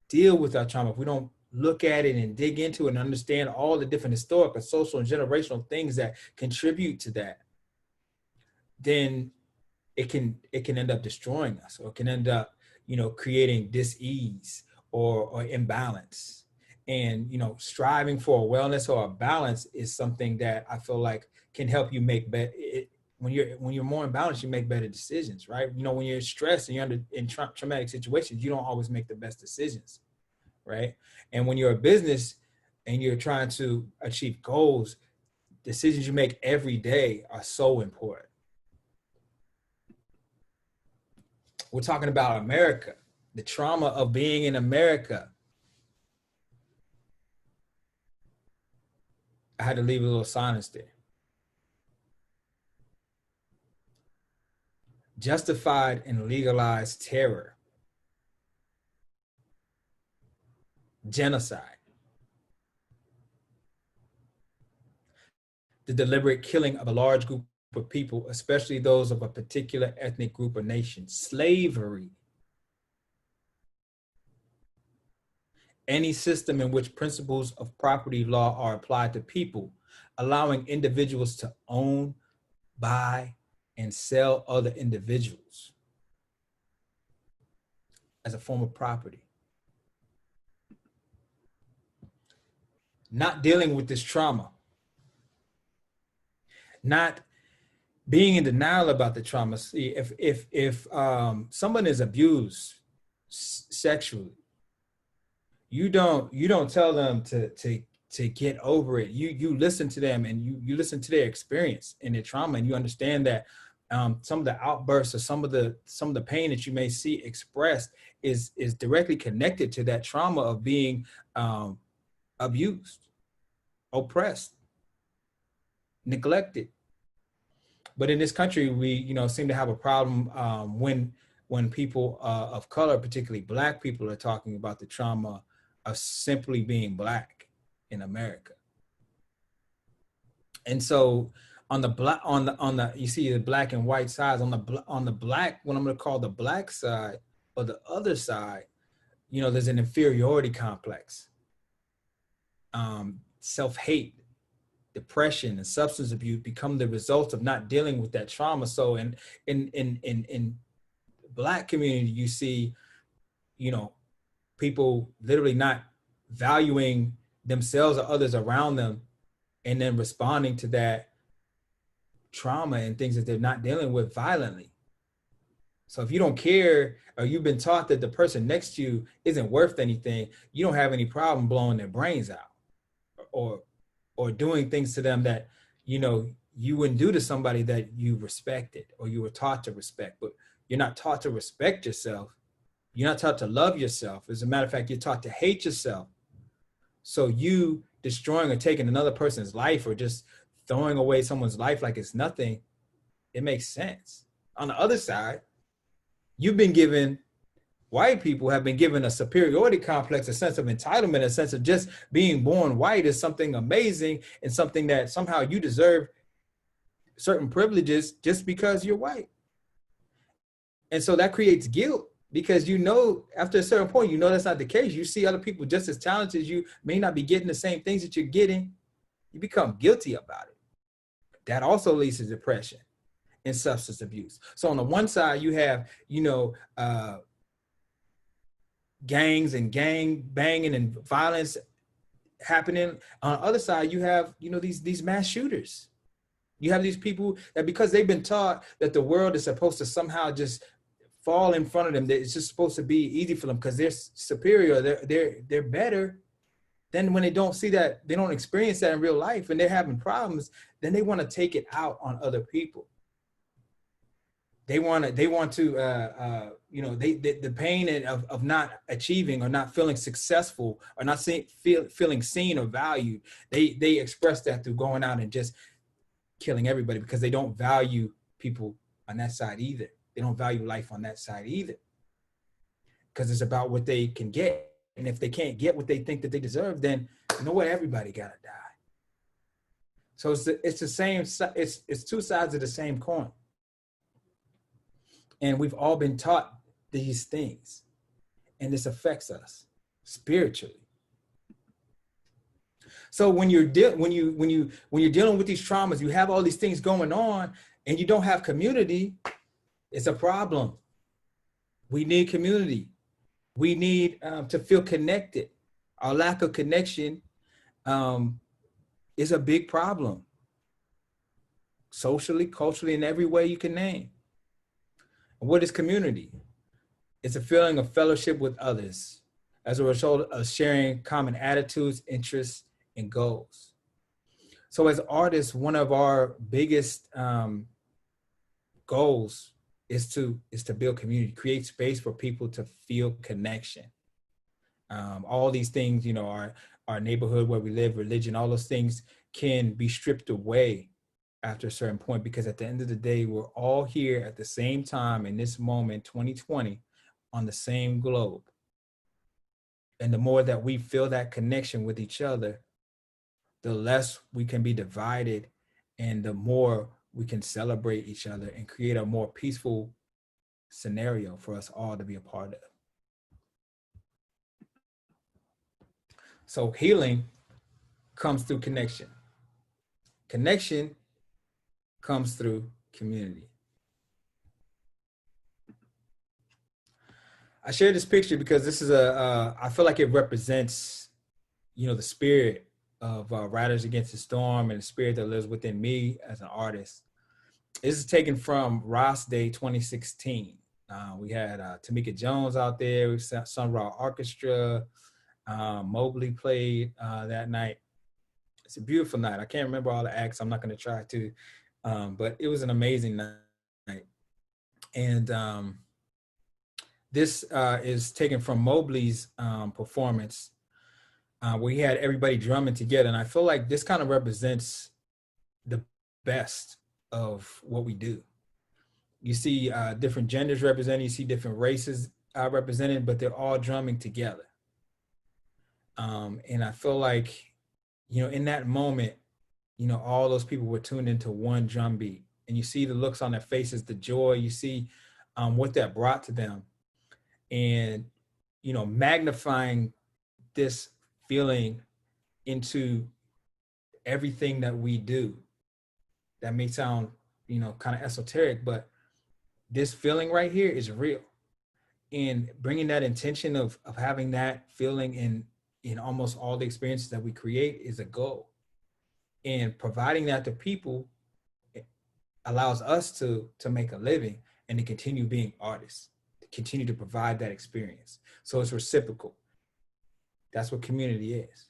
deal with our trauma, if we don't look at it and dig into it and understand all the different historical, social, and generational things that contribute to that, then it can end up destroying us, or it can end up, you know, creating dis-ease or imbalance. And, you know, striving for a wellness or a balance is something that I feel like can help you make better. When you're more imbalanced, you make better decisions, right? You know, when you're stressed and you're in traumatic situations, you don't always make the best decisions, right? And when you're a business and you're trying to achieve goals, decisions you make every day are so important. We're talking about America, the trauma of being in America. I had to leave a little silence there. Justified and legalized terror, genocide, the deliberate killing of a large group of people, especially those of a particular ethnic group or nation, slavery, any system in which principles of property law are applied to people, allowing individuals to own, buy, and sell other individuals as a form of property. Not dealing with this trauma, not being in denial about the trauma. See, if someone is abused sexually, you don't tell them to get over it. You listen to them, and you listen to their experience and their trauma, and you understand that some of the outbursts or some of the pain that you may see expressed is directly connected to that trauma of being abused, oppressed, neglected. But in this country, we, you know, seem to have a problem when people of color, particularly Black people, are talking about the trauma of simply being Black in America. And so on the you see the Black and white sides, on the Black, what I'm going to call the Black side, or the other side, you know, there's an inferiority complex, self-hate, depression, and substance abuse become the result of not dealing with that trauma. So in Black community, you see, you know, people literally not valuing themselves or others around them, and then responding to that trauma and things that they're not dealing with violently. So if you don't care, or you've been taught that the person next to you isn't worth anything, you don't have any problem blowing their brains out, or doing things to them that, you know, you wouldn't do to somebody that you respected or you were taught to respect. But you're not taught to respect yourself. You're not taught to love yourself. As a matter of fact, you're taught to hate yourself. So you destroying or taking another person's life, or just throwing away someone's life like it's nothing, it makes sense. On the other side, white people have been given a superiority complex, a sense of entitlement, a sense of just being born white is something amazing, and something that somehow you deserve certain privileges just because you're white. And so that creates guilt, because, you know, after a certain point, you know that's not the case. You see other people just as talented as you may not be getting the same things that you're getting. You become guilty about it. That also leads to depression and substance abuse. So on the one side, you have, you know, gangs and gang banging and violence happening. On the other side, you have, you know, these mass shooters. You have these people that, because they've been taught that the world is supposed to somehow just fall in front of them, that it's just supposed to be easy for them because they're superior, they're better. Then when they don't see that, they don't experience that in real life, and they're having problems, then they want to take it out on other people. They want to, you know, the pain of not achieving or not feeling successful or not feeling seen or valued. They express that through going out and just killing everybody, because they don't value people on that side either. They don't value life on that side either, because it's about what they can get. And if they can't get what they think that they deserve, then you know what? Everybody gotta die. So it's the same. It's two sides of the same coin. And we've all been taught these things, and this affects us spiritually. So when you're dealing with these traumas, you have all these things going on, and you don't have community, it's a problem. We need community. We need to feel connected. Our lack of connection is a big problem, socially, culturally, in every way you can name. And what is community? It's a feeling of fellowship with others as a result of sharing common attitudes, interests, and goals. So as artists, one of our biggest goals is to build community, create space for people to feel connection. All these things, you know, our neighborhood where we live, religion, all those things can be stripped away after a certain point, because at the end of the day, we're all here at the same time in this moment, 2020, on the same globe. And the more that we feel that connection with each other, the less we can be divided, and the more we can celebrate each other and create a more peaceful scenario for us all to be a part of. So healing comes through connection. Connection comes through community. I share this picture because this is I feel like it represents, you know, the spirit of Riders Against the Storm and the spirit that lives within me as an artist. This is taken from Ross Day 2016. We had Tamika Jones out there, we Sun Ra Orchestra, Mobley played that night. It's a beautiful night. I can't remember all the acts, I'm not gonna try to, but it was an amazing night. And this is taken from Mobley's performance, where he had everybody drumming together. And I feel like this kind of represents the best of what we do. You see different genders represented, you see different races represented, but they're all drumming together. And I feel like, you know, in that moment, you know, all those people were tuned into one drum beat, and you see the looks on their faces, the joy, you see what that brought to them. And, you know, magnifying this feeling into everything that we do. That may sound, you know, kind of esoteric, but this feeling right here is real. And bringing that intention of having that feeling in almost all the experiences that we create is a goal. And providing that to people allows us to make a living and to continue being artists, to continue to provide that experience. So it's reciprocal. That's what community is.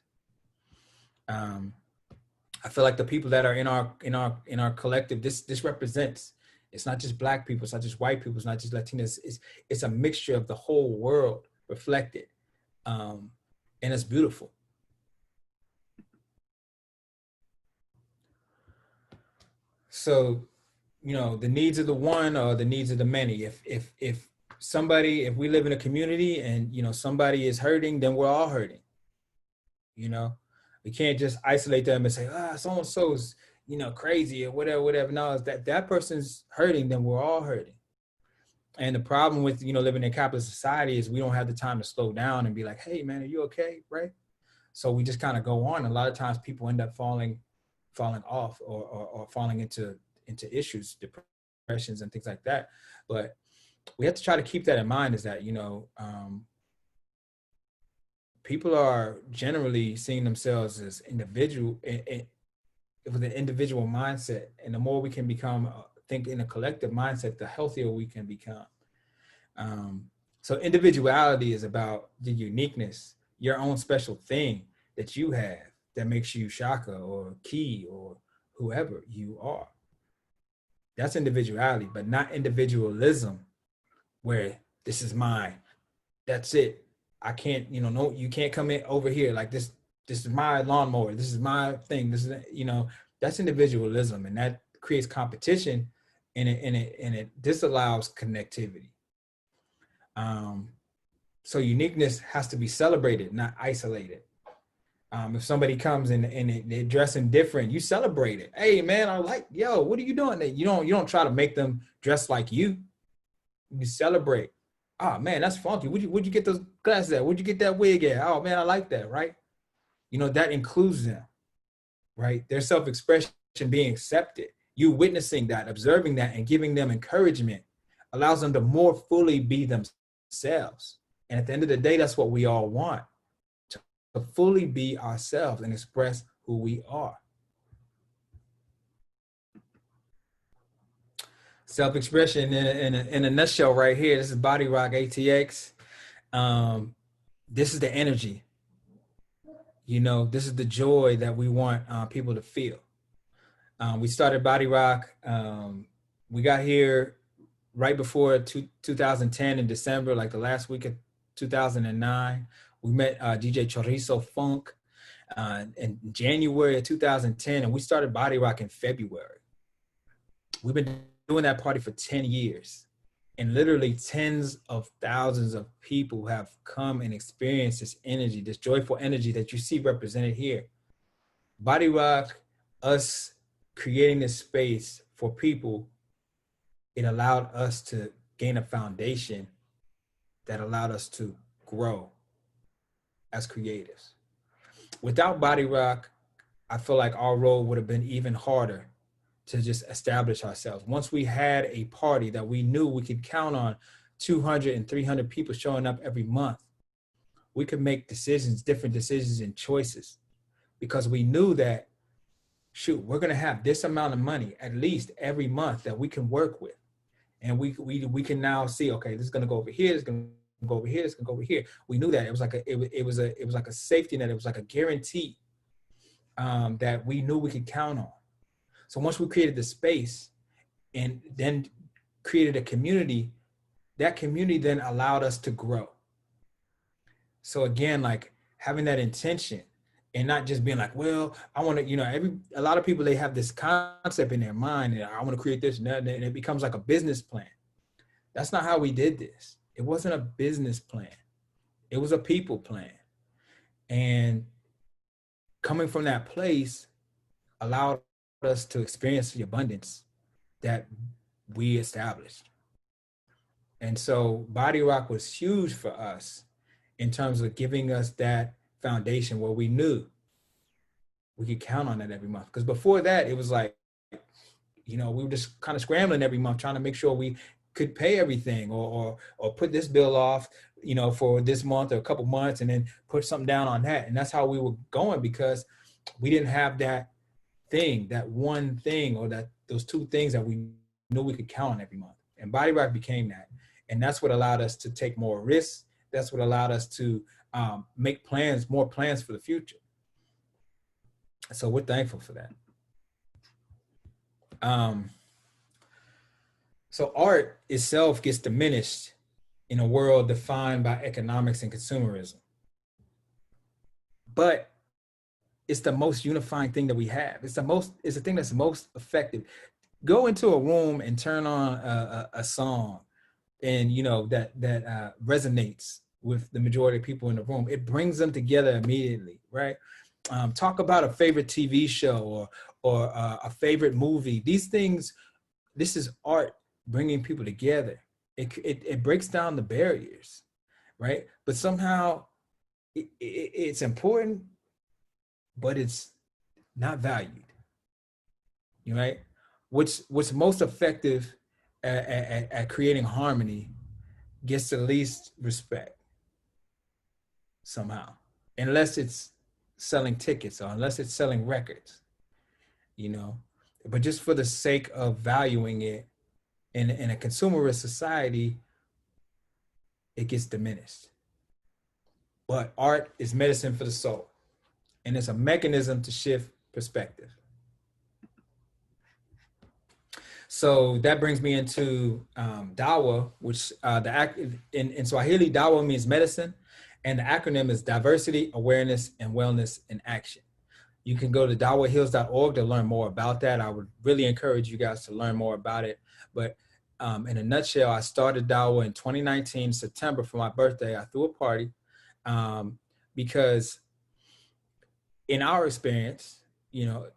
I feel like the people that are in our collective, this represents. It's not just Black people, it's not just white people, it's not just Latinos. It's a mixture of the whole world reflected, and it's beautiful. So, you know, the needs of the one are the needs of the many. If we live in a community and, you know, somebody is hurting, then we're all hurting. You know, we can't just isolate them and say, so-and-so's, you know, crazy or whatever. No, it's that person's hurting, then we're all hurting. And the problem with, you know, living in a capitalist society is we don't have the time to slow down and be like, hey man, are you okay? Right? So we just kind of go on. A lot of times people end up falling off or falling into issues, depressions and things like that. But we have to try to keep that in mind, is that, you know, people are generally seeing themselves as individual with an individual mindset. And the more we can become, think in a collective mindset, the healthier we can become. So individuality is about the uniqueness, your own special thing that you have that makes you Chaka or Key or whoever you are. That's individuality, but not individualism, where this is mine. That's it. I can't, no, you can't come in over here like this. This is my lawnmower. This is my thing. This is, that's individualism, and that creates competition, and it disallows connectivity. So uniqueness has to be celebrated, not isolated. If somebody comes and they're dressing different, you celebrate it. Hey man, I like, yo, what are you doing? You don't try to make them dress like you. You celebrate. Oh man, that's funky. Where'd you get those glasses at? Where'd you get that wig at? Oh man, I like that, right? That includes them, right? Their self-expression being accepted. You witnessing that, observing that, and giving them encouragement allows them to more fully be themselves. And at the end of the day, that's what we all want, to fully be ourselves and express who we are. Self-expression in a nutshell right here. This is Body Rock ATX. This is the energy. This is the joy that we want people to feel. We started Body Rock. We got here right before 2010 in December, like the last week of 2009. We met DJ Chorizo Funk in January of 2010, and we started Body Rock in February. We've been doing that party for 10 years, and literally tens of thousands of people have come and experienced this energy, this joyful energy that you see represented here. Body Rock, us creating this space for people, it allowed us to gain a foundation that allowed us to grow as creatives. Without Body Rock, I feel like our role would have been even harder to just establish ourselves. Once we had a party that we knew we could count on 200 and 300 people showing up every month, we could make decisions, different decisions and choices, because we knew that, shoot, we're gonna have this amount of money at least every month that we can work with. And we can now see, okay, this is gonna go over here, this is gonna go over here, this is gonna go over here. We knew that it was like a safety net, it was like a guarantee that we knew we could count on. So once we created the space and then created a community, that community then allowed us to grow. So again, like having that intention and not just being like, well, I want to, a lot of people, they have this concept in their mind and I want to create this and that, and it becomes like a business plan. That's not how we did this. It wasn't a business plan. It was a people plan. And coming from that place allowed us to experience the abundance that we established. And so Body Rock was huge for us in terms of giving us that foundation where we knew we could count on that every month. Because before that, it was like, we were just kind of scrambling every month, trying to make sure we could pay everything or put this bill off, for this month or a couple months, and then put something down on that. And that's how we were going, because we didn't have that thing, that one thing, or those two things that we knew we could count on every month. And Body Rock became that. And that's what allowed us to take more risks. That's what allowed us to make more plans for the future. So we're thankful for that. So art itself gets diminished in a world defined by economics and consumerism. But it's the most unifying thing that we have. It's the thing that's most effective. Go into a room and turn on a song, and that resonates with the majority of people in the room. It brings them together immediately, right? Talk about a favorite TV show or a favorite movie. These things, this is art bringing people together. It breaks down the barriers, right? But somehow it's important, but it's not valued, right? What's most effective at creating harmony gets the least respect somehow. unless it's selling tickets or unless it's selling records, you know. But just for the sake of valuing it in a consumerist society, it gets diminished. But art is medicine for the soul, and it's a mechanism to shift perspective. So that brings me into Dawa, which in Swahili, Dawa means medicine, and the acronym is Diversity, Awareness, and Wellness in Action. You can go to dawahills.org to learn more about that. I would really encourage you guys to learn more about it. But in a nutshell, I started Dawa in 2019, September, for my birthday. I threw a party because in our experience, you know,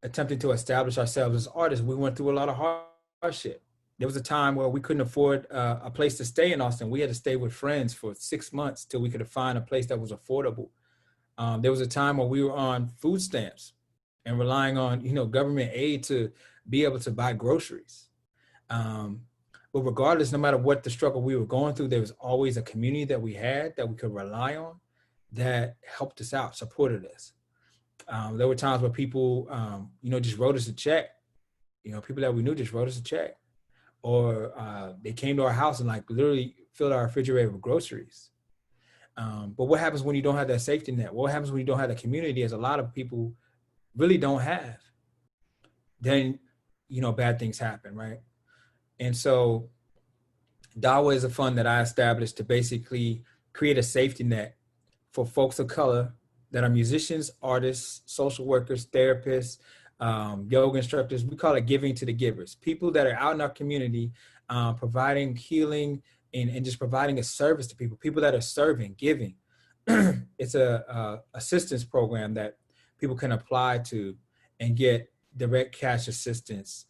attempting to establish ourselves as artists, we went through a lot of hardship. There was a time where we couldn't afford a place to stay in Austin. We had to stay with friends for 6 months till we could find a place that was affordable. There was a time where we were on food stamps and relying on, you know, government aid to be able to buy groceries. But regardless, no matter what the struggle we were going through, there was always a community that we had that we could rely on that helped us out, supported us. There were times where people, you know, just wrote us a check. You know, people that we knew just wrote us a check, or they came to our house and like literally filled our refrigerator with groceries. But what happens when you don't have that safety net? What happens when you don't have the community, as a lot of people really don't have? Then, you know, bad things happen, right? And so Dawa is a fund that I established to basically create a safety net for folks of color that are musicians, artists, social workers, therapists, yoga instructors. We call it giving to the givers. People that are out in our community, providing healing and just providing a service to people that are serving, giving. It's a assistance program that people can apply to and get direct cash assistance.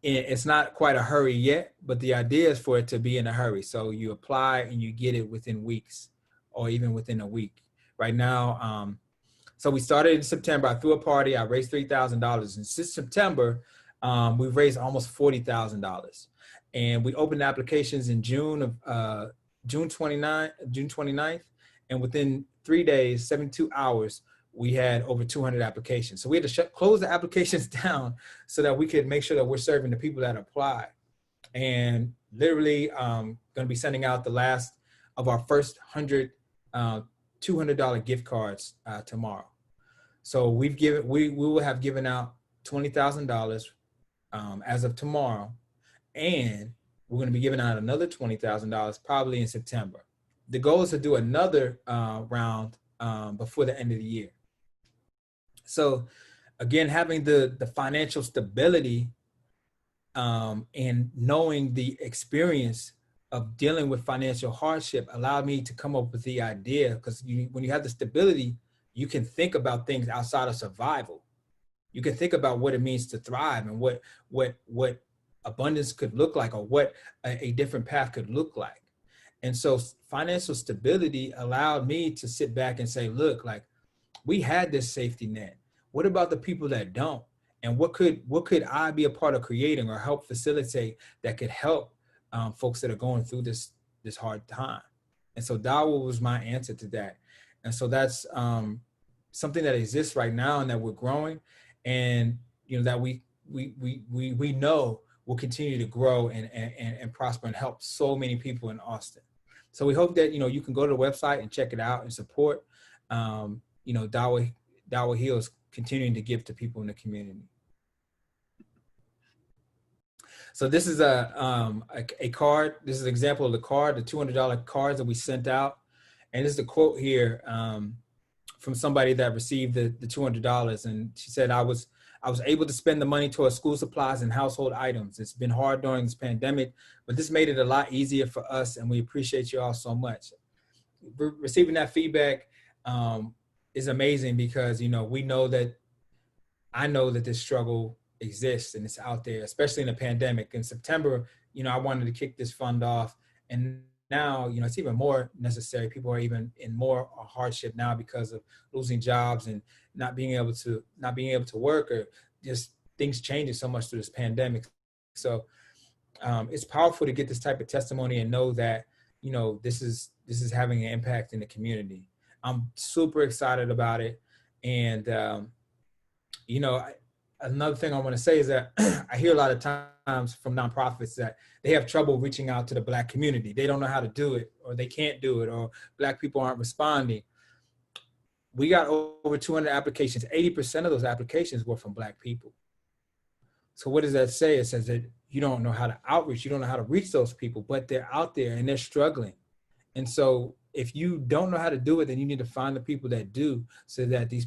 It's not quite a hurry yet, but the idea is for it to be in a hurry. So you apply and you get it within weeks or even within a week. Right now, so we started in September. I threw a party. I raised $3,000. And since September, we've raised almost $40,000. And we opened applications in June 29th. And within 3 days, 72 hours, we had over 200 applications. So we had to close the applications down so that we could make sure that we're serving the people that apply. And literally going to be sending out the last of our first 100 $200 gift cards tomorrow. So we will have given out $20,000 as of tomorrow, and we're going to be giving out another $20,000 probably in September. The goal is to do another round before the end of the year. So again, having the financial stability and knowing the experience of dealing with financial hardship allowed me to come up with the idea, because when you have the stability, you can think about things outside of survival. You can think about what it means to thrive and what abundance could look like, or what a different path could look like. And so financial stability allowed me to sit back and say, look, like, we had this safety net. What about the people that don't? And what could I be a part of creating or help facilitate that could help folks that are going through this hard time? And so Dawa was my answer to that. And so that's something that exists right now and that we're growing, and you know that we know will continue to grow and prosper and help so many people in Austin. So we hope that you can go to the website and check it out and support Dawa Hills continuing to give to people in the community. So this is a card. This is an example of the card, the $200 cards that we sent out. And this is a quote here from somebody that received the $200. And she said, I was able to spend the money towards school supplies and household items. It's been hard during this pandemic, but this made it a lot easier for us, and we appreciate you all so much. Receiving that feedback is amazing, because I know that this struggle exists and it's out there, especially in a pandemic. In September, I wanted to kick this fund off, and now, it's even more necessary. People are even in more hardship now because of losing jobs and not being able to work, or just things changing so much through this pandemic. So it's powerful to get this type of testimony and know that, this is having an impact in the community. I'm super excited about it. And, you know, another thing I want to say is that I hear a lot of times from nonprofits that they have trouble reaching out to the Black community. They don't know how to do it, or they can't do it, or Black people aren't responding. We got over 200 applications. 80% of those applications were from Black people. So what does that say? It says that you don't know how to outreach. You don't know how to reach those people, but they're out there and they're struggling. And so if you don't know how to do it, then you need to find the people that do, so that these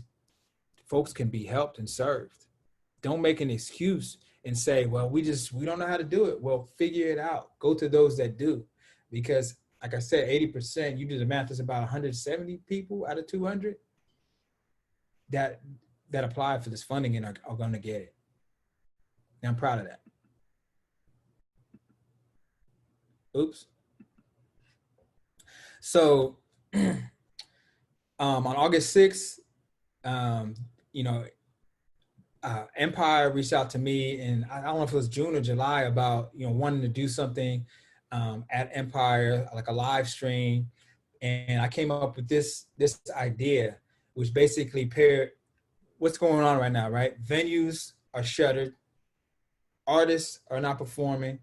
folks can be helped and served. Don't make an excuse and say, well, we don't know how to do it. Well, figure it out. Go to those that do. Because like I said, 80%, you do the math, is about 170 people out of 200 that apply for this funding and are going to get it. And I'm proud of that. Oops. So on August 6th, you know, Empire reached out to me, and I don't know if it was June or July, about, you know, wanting to do something at Empire, like a live stream. And I came up with this idea, which basically paired what's going on right now, right? Venues are shuttered. Artists are not performing.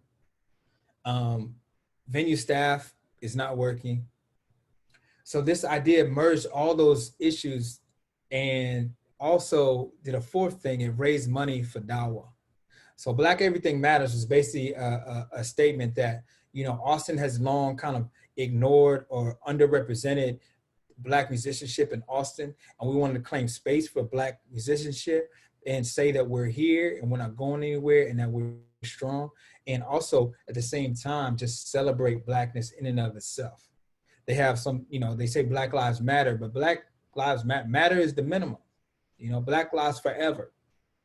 Venue staff is not working. So this idea merged all those issues, and also did a fourth thing: it raised money for Dawa. So Black Everything Matters was basically a statement that, you know, Austin has long kind of ignored or underrepresented Black musicianship in Austin, and we wanted to claim space for Black musicianship and say that we're here and we're not going anywhere and that we're strong. And also at the same time, just celebrate Blackness in and of itself. They have some, you know, they say Black Lives Matter, but Black Lives Matter is the minimum. You know, Black lives forever.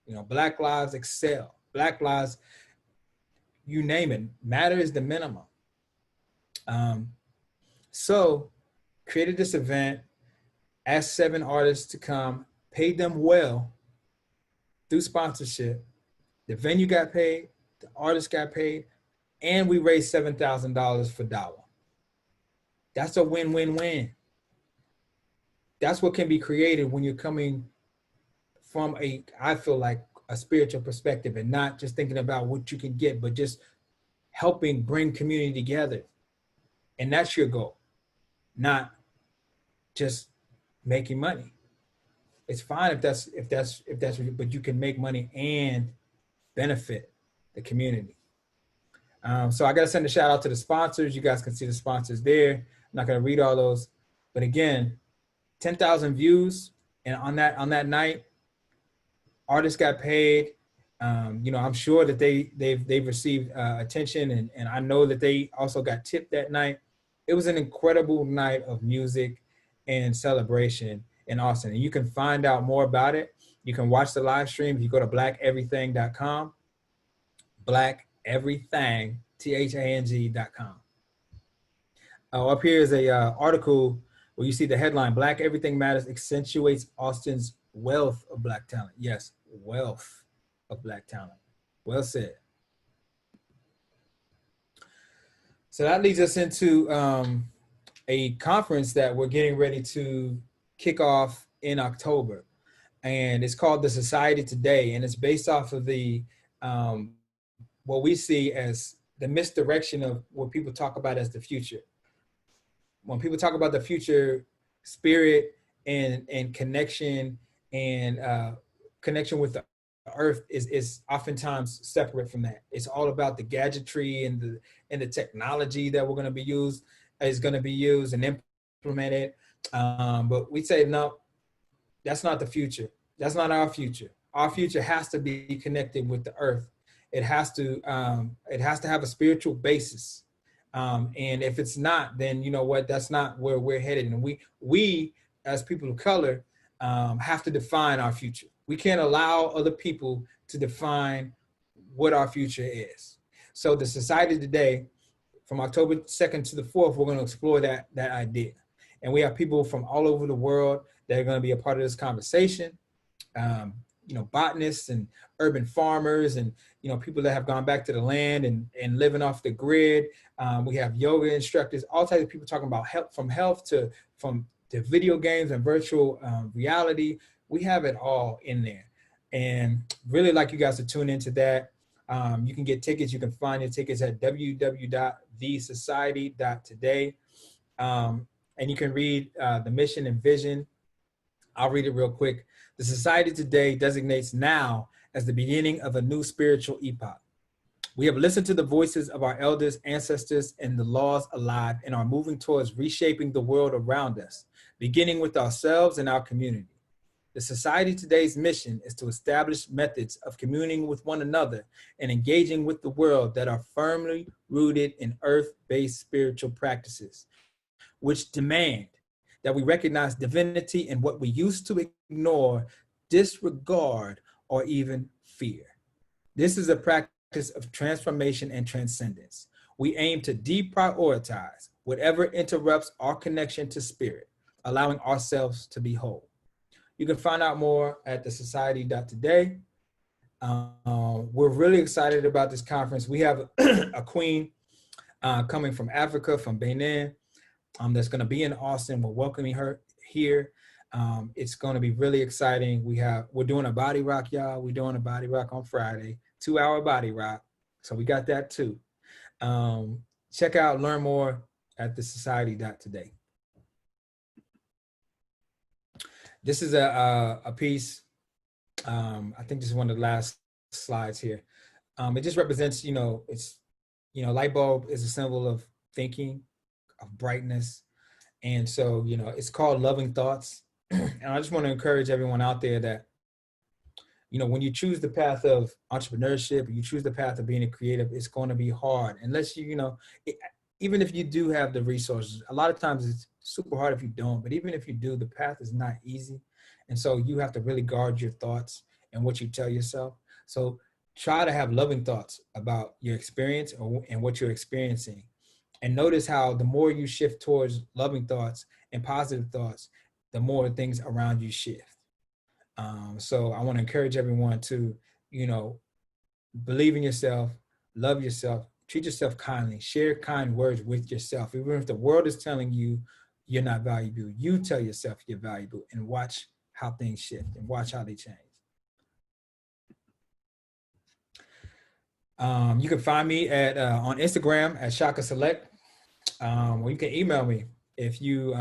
You know, Black lives excel. Black lives, you name it, matter is the minimum. So created this event, asked 7 artists to come, paid them well through sponsorship. The venue got paid, the artists got paid, and we raised $7,000 for Dawa. That's a win-win-win. That's what can be created when you're coming from I feel like a spiritual perspective, and not just thinking about what you can get, but just helping bring community together. And that's your goal, not just making money. It's fine if that's but you can make money and benefit the community. So I got to send a shout out to the sponsors. You guys can see the sponsors there. I'm not going to read all those, but again, 10,000 views, and on that night, artists got paid. You know, I'm sure that they've received attention, and I know that they also got tipped that night. It was an incredible night of music and celebration in Austin, and you can find out more about it. You can watch the live stream if you go to blackeverything.com. Blackeverything, THANG.com. Up here is a article where you see the headline: Black Everything Matters accentuates Austin's wealth of Black talent. Yes, wealth of Black talent. Well said. So that leads us into a conference that we're getting ready to kick off in October. And it's called The Society Today. And it's based off of the what we see as the misdirection of what people talk about as the future. When people talk about the future, spirit and connection and connection with the earth is oftentimes separate from that. It's all about the gadgetry and the technology that we're going to be used and implemented. But we say, no, that's not the future. That's not our future. Our future has to be connected with the earth. It has to have a spiritual basis. And if it's not, then you know what? That's not where we're headed. And we as people of color have to define our future. We can't allow other people to define what our future is. So the Society Today, from October 2nd to the 4th, we're going to explore that idea. And we have people from all over the world that are going to be a part of this conversation. You know, botanists and urban farmers, and you know, people that have gone back to the land and living off the grid. We have yoga instructors, all types of people talking about health, from to video games and virtual reality. We have it all in there. And really like you guys to tune into that. You can get tickets. You can find your tickets at www.thesociety.today. And you can read the mission and vision. I'll read it real quick. The Society today designates now as the beginning of a new spiritual epoch. We have listened to the voices of our elders, ancestors, and the laws alive, and are moving towards reshaping the world around us, beginning with ourselves and our community. The Society today's mission is to establish methods of communing with one another and engaging with the world that are firmly rooted in earth-based spiritual practices, which demand that we recognize divinity in what we used to ignore, disregard, or even fear. This is a practice of transformation and transcendence. We aim to deprioritize whatever interrupts our connection to spirit, allowing ourselves to be whole. You can find out more at thesociety.today. We're really excited about this conference. We have a queen coming from Africa, from Benin, that's going to be in Austin. We're welcoming her here. It's going to be really exciting. We're doing a body rock, y'all. We're doing a body rock on Friday, 2-hour body rock. So we got that too. Check out, learn more at thesociety.today. This is a piece. I think this is one of the last slides here. It just represents, light bulb is a symbol of thinking, of brightness. And so, it's called Loving Thoughts. And I just want to encourage everyone out there that, when you choose the path of entrepreneurship, or you choose the path of being a creative, it's going to be hard unless even if you do have the resources. A lot of times it's super hard if you don't, but even if you do, the path is not easy. And so you have to really guard your thoughts and what you tell yourself. So try to have loving thoughts about your experience and what you're experiencing. And notice how the more you shift towards loving thoughts and positive thoughts, the more things around you shift. So I want to encourage everyone to, believe in yourself, love yourself, treat yourself kindly, share kind words with yourself. Even if the world is telling you you're not valuable, you tell yourself you're valuable, and watch how things shift and watch how they change. You can find me on Instagram at Chaka Select, or you can email me if you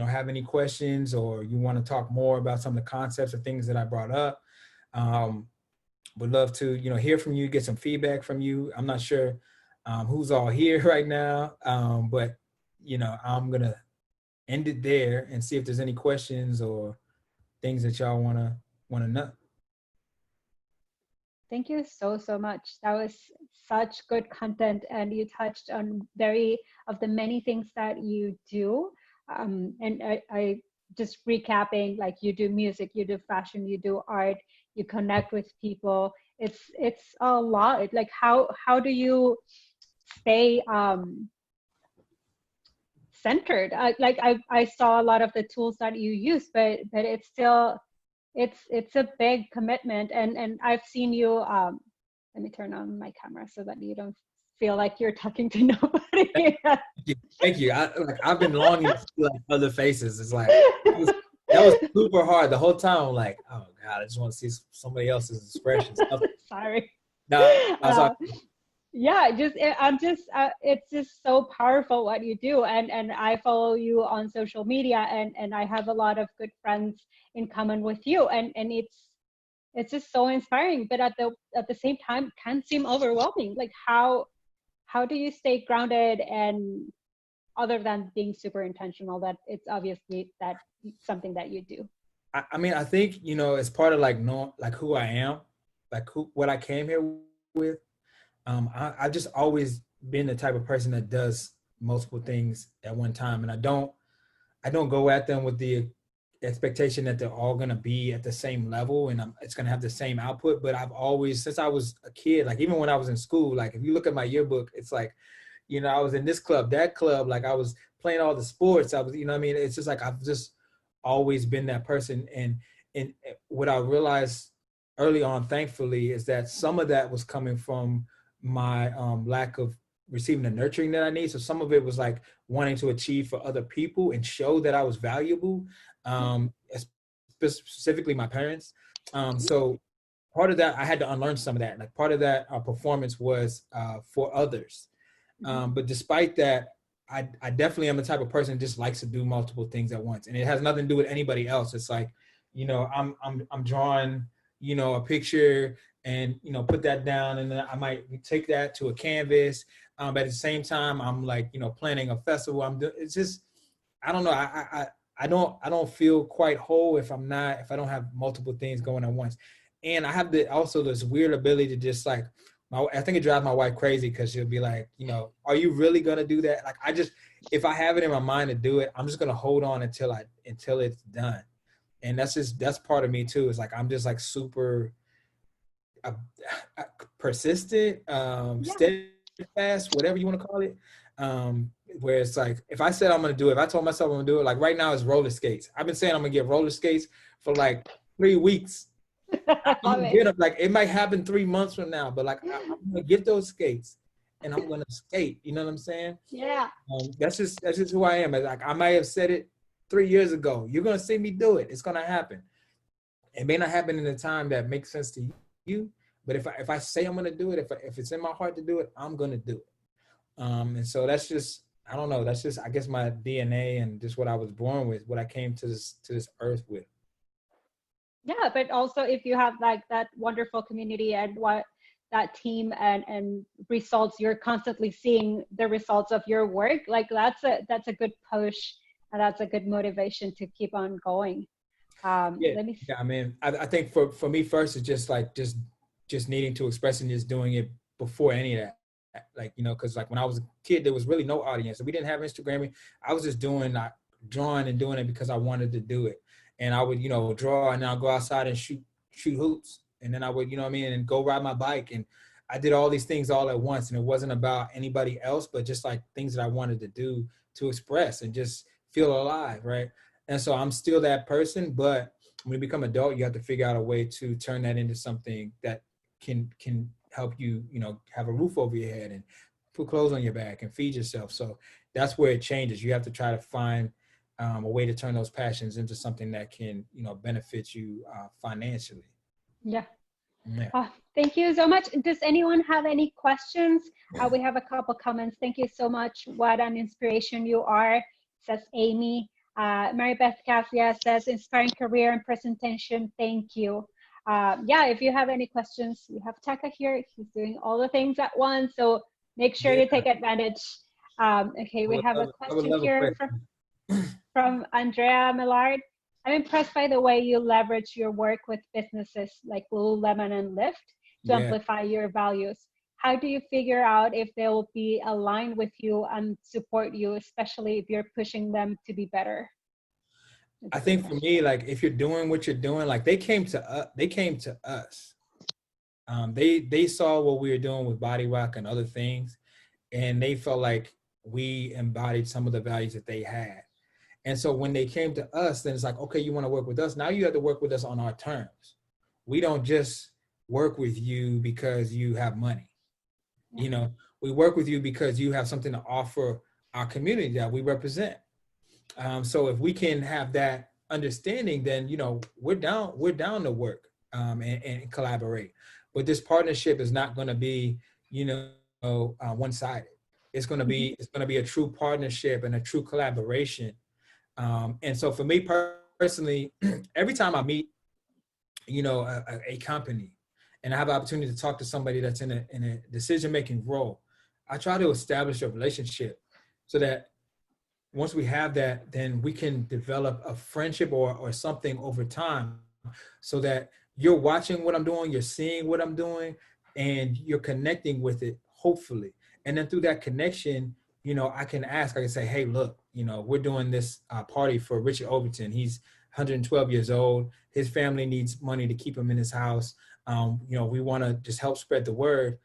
have any questions or you want to talk more about some of the concepts or things that I brought up. Would love to hear from you, get some feedback from you. I'm not sure who's all here right now, but I'm gonna end it there and see if there's any questions or things that y'all wanna know. Thank you so much. That was such good content, and you touched on of the many things that you do. And I just recapping, like, you do music, you do fashion, you do art, you connect with people. It's a lot. Like, how do you stay centered? I saw a lot of the tools that you use, but it's still it's a big commitment. And I've seen you. Let me turn on my camera so that you don't feel like you're talking to nobody. Thank you. I've been longing to see other faces. It's like that was super hard the whole time. I'm like, oh God, I just want to see somebody else's expressions. Sorry. No, sorry. Yeah, it's just so powerful what you do, and I follow you on social media, and I have a lot of good friends in common with you, and it's just so inspiring, but at the same time can seem overwhelming. Like, how do you stay grounded, and other than being super intentional, that it's obviously that something that you do? I mean, I think it's part of who I am, what I came here with. I've just always been the type of person that does multiple things at one time, and I don't go at them with the expectation that they're all going to be at the same level and it's going to have the same output. But I've always, since I was a kid, like even when I was in school, like if you look at my yearbook, it's like, I was in this club, that club, like I was playing all the sports. I was, it's just like, I've just always been that person. And what I realized early on, thankfully, is that some of that was coming from my lack of receiving the nurturing that I need. So some of it was like wanting to achieve for other people and show that I was valuable, specifically my parents. So part of that, I had to unlearn some of that. Like part of that performance was for others. But despite that, I definitely am the type of person that just likes to do multiple things at once. And it has nothing to do with anybody else. It's like, you know, I'm drawing, you know, a picture and, you know, put that down, and then I might take that to a canvas. But at the same time, I'm like, you know, planning a festival. It's just, I don't know. I don't feel quite whole if I don't have multiple things going at once. And I have also this weird ability to just like, I think it drives my wife crazy because she'll be like, you know, are you really gonna do that? Like if I have it in my mind to do it, I'm just gonna hold on until it's done. And that's part of me too. Is like I'm just like super persistent, steadfast, whatever you want to call it. Where it's like if I said I'm gonna do it, if I told myself I'm gonna do it, like right now it's roller skates. I've been saying I'm gonna get roller skates for like 3 weeks. I'm gonna get them. Like it might happen 3 months from now, but like I'm gonna get those skates and I'm gonna skate. You know what I'm saying? Yeah. That's just who I am. Like I might have said it 3 years ago. You're gonna see me do it. It's gonna happen. It may not happen in a time that makes sense to you, but if I say I'm gonna do it, if it's in my heart to do it, I'm gonna do it. And so that's just, I don't know. That's just, I guess, my DNA and just what I was born with, what I came to this earth with. Yeah, but also if you have like that wonderful community and what that team and results, you're constantly seeing the results of your work. Like that's a good push, and that's a good motivation to keep on going. I mean, I think for me first, it's just like just needing to express and just doing it before any of that. Like, you know, because like when I was a kid, there was really no audience. We didn't have Instagram. I was just drawing and doing it because I wanted to do it. And I would, you know, draw, and then I'll go outside and shoot hoops. And then I would, you know what I mean, and go ride my bike. And I did all these things all at once. And it wasn't about anybody else, but just like things that I wanted to do to express and just feel alive, right? And so I'm still that person, but when you become adult, you have to figure out a way to turn that into something that can help you, you know, have a roof over your head and put clothes on your back and feed yourself. So that's where it changes. You have to try to find a way to turn those passions into something that can, you know, benefit you financially. Yeah. Thank you so much. Does anyone have any questions? We have a couple comments. Thank you so much. What an inspiration you are, says Amy. Mary Beth Cassia says, inspiring career and presentation. Thank you. Yeah, if you have any questions, we have Chaka here. He's doing all the things at once. So make sure you take advantage. Okay, we have a question here from Andrea Millard. I'm impressed by the way you leverage your work with businesses like Lululemon and Lyft to amplify your values. How do you figure out if they will be aligned with you and support you, especially if you're pushing them to be better? I think for me, like if you're doing what you're doing, like they came to us. They saw what we were doing with Body Rock and other things, and they felt like we embodied some of the values that they had. And so when they came to us, then it's like, okay, you want to work with us. Now you have to work with us on our terms. We don't just work with you because you have money. You know, we work with you because you have something to offer our community that we represent. So if we can have that understanding, then, you know, we're down to work and collaborate. But this partnership is not going to be, you know, one-sided. It's going to be a true partnership and a true collaboration. And so for me personally, every time I meet, you know, a company and I have an opportunity to talk to somebody that's in a decision-making role, I try to establish a relationship so that once we have that, then we can develop a friendship or something over time so that you're watching what I'm doing, you're seeing what I'm doing, and you're connecting with it, hopefully. And then through that connection, you know, I can say, hey, look, you know, we're doing this party for Richard Overton. He's 112 years old. His family needs money to keep him in his house. You know, we want to just help spread the word.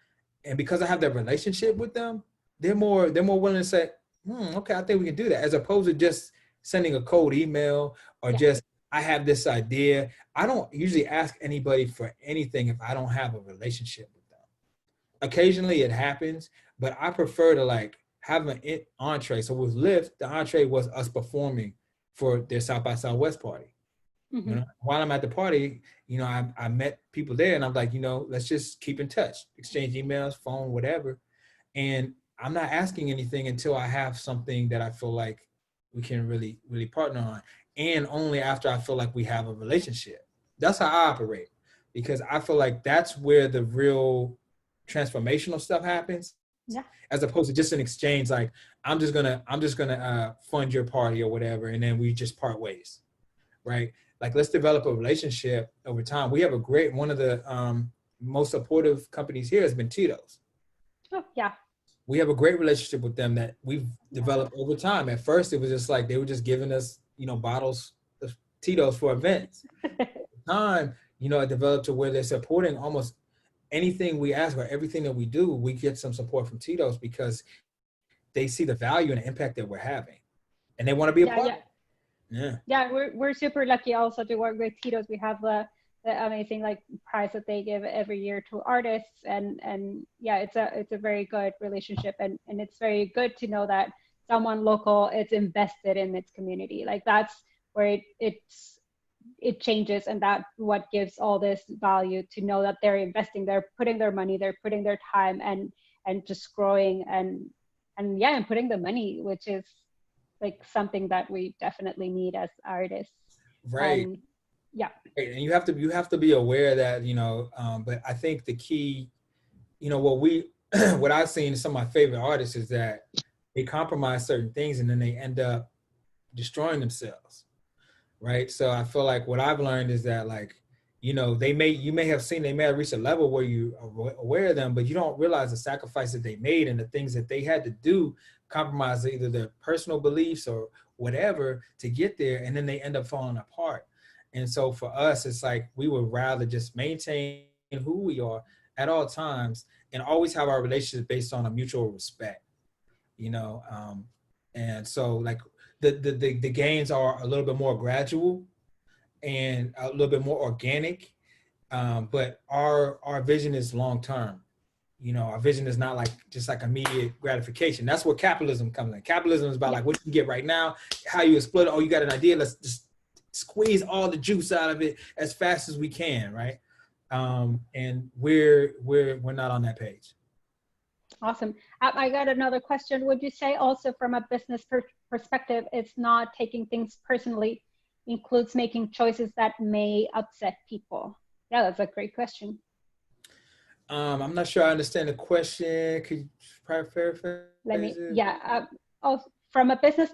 And because I have that relationship with them, they're more willing to say, okay, I think we can do that, as opposed to just sending a cold email or just, I have this idea. I don't usually ask anybody for anything if I don't have a relationship with them. Occasionally it happens, but I prefer to like have an entree. So with Lyft, the entree was us performing for their South by Southwest party. Mm-hmm. You know, while I'm at the party, you know, I met people there, and I'm like, you know, let's just keep in touch, exchange emails, phone, whatever. And I'm not asking anything until I have something that I feel like we can really, really partner on. And only after I feel like we have a relationship. That's how I operate, because I feel like that's where the real transformational stuff happens. Yeah. As opposed to just an exchange, like I'm just gonna fund your party or whatever, and then we just part ways, right? Like, let's develop a relationship over time. We have one of the most supportive companies here has been Tito's. Oh, yeah. We have a great relationship with them that we've developed over time. At first, it was just like they were just giving us, you know, bottles of Tito's for events. Over time, you know, it developed to where they're supporting almost anything we ask or everything that we do. We get some support from Tito's because they see the value and the impact that we're having, and they want to be a part of it. Yeah, we're super lucky also to work with Tito's. We have the amazing like prize that they give every year to artists, and yeah, it's a very good relationship, and it's very good to know that someone local is invested in its community. Like, that's where it changes, and that what gives all this value, to know that they're investing, they're putting their money, they're putting their time, and just growing and putting the money, which is like something that we definitely need as artists. Right. Yeah. And you have to be aware that, you know, but I think the key, you know, what I've seen in some of my favorite artists is that they compromise certain things and then they end up destroying themselves. Right. So I feel like what I've learned is that, like, you know, they may have reached a level where you are aware of them, but you don't realize the sacrifices they made and the things that they had to do, compromise either their personal beliefs or whatever to get there. And then they end up falling apart. And so for us, it's like we would rather just maintain who we are at all times and always have our relationship based on a mutual respect, you know? And so like the gains are a little bit more gradual and a little bit more organic. But our vision is long-term. You know, our vision is not like just like immediate gratification. That's where capitalism comes in. Capitalism is about like what you can get right now, how you exploit it. Oh, you got an idea, let's just squeeze all the juice out of it as fast as we can, right? And we're not on that page. Awesome. I got another question. Would you say also from a business perspective, it's not taking things personally includes making choices that may upset people? Yeah, that's a great question. I'm not sure I understand the question. Could you paraphrase? From a business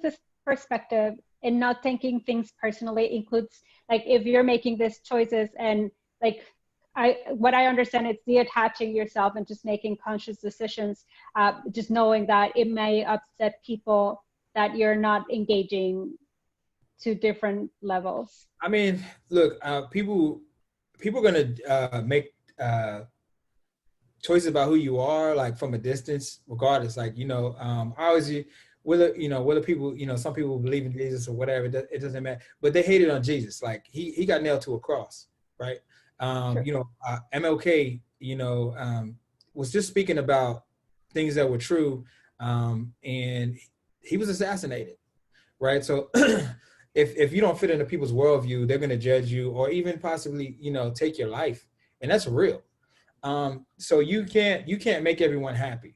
perspective, and not taking things personally includes, like, if you're making these choices and like, what I understand, it's detaching yourself and just making conscious decisions, just knowing that it may upset people, that you're not engaging to different levels. I mean, look, people are gonna make choices about who you are, like from a distance, regardless. Like, you know, whether people, you know, some people believe in Jesus or whatever, it doesn't matter. But they hated on Jesus. Like he got nailed to a cross, right? Sure. You know, MLK, you know, was just speaking about things that were true, and he was assassinated, right? So if you don't fit into people's worldview, they're going to judge you or even possibly, you know, take your life, and that's real. So you can't make everyone happy.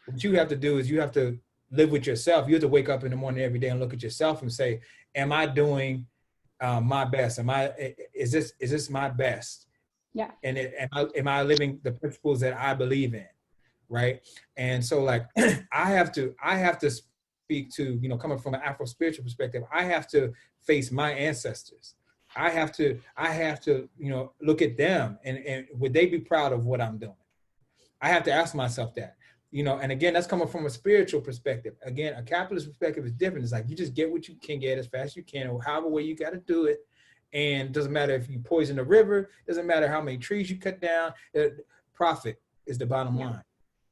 What you have to do is you have to live with yourself. You have to wake up in the morning every day and look at yourself and say, am I doing my best? Is this my best? Yeah. And am I living the principles that I believe in? Right. And so like, I have to speak to, you know, coming from an Afro spiritual perspective, I have to face my ancestors. I have to, you know, look at them and would they be proud of what I'm doing? I have to ask myself that, you know, and again, that's coming from a spiritual perspective. Again, a capitalist perspective is different. It's like, you just get what you can get as fast as you can, or however way you got to do it. And it doesn't matter if you poison the river, doesn't matter how many trees you cut down, profit is the bottom line.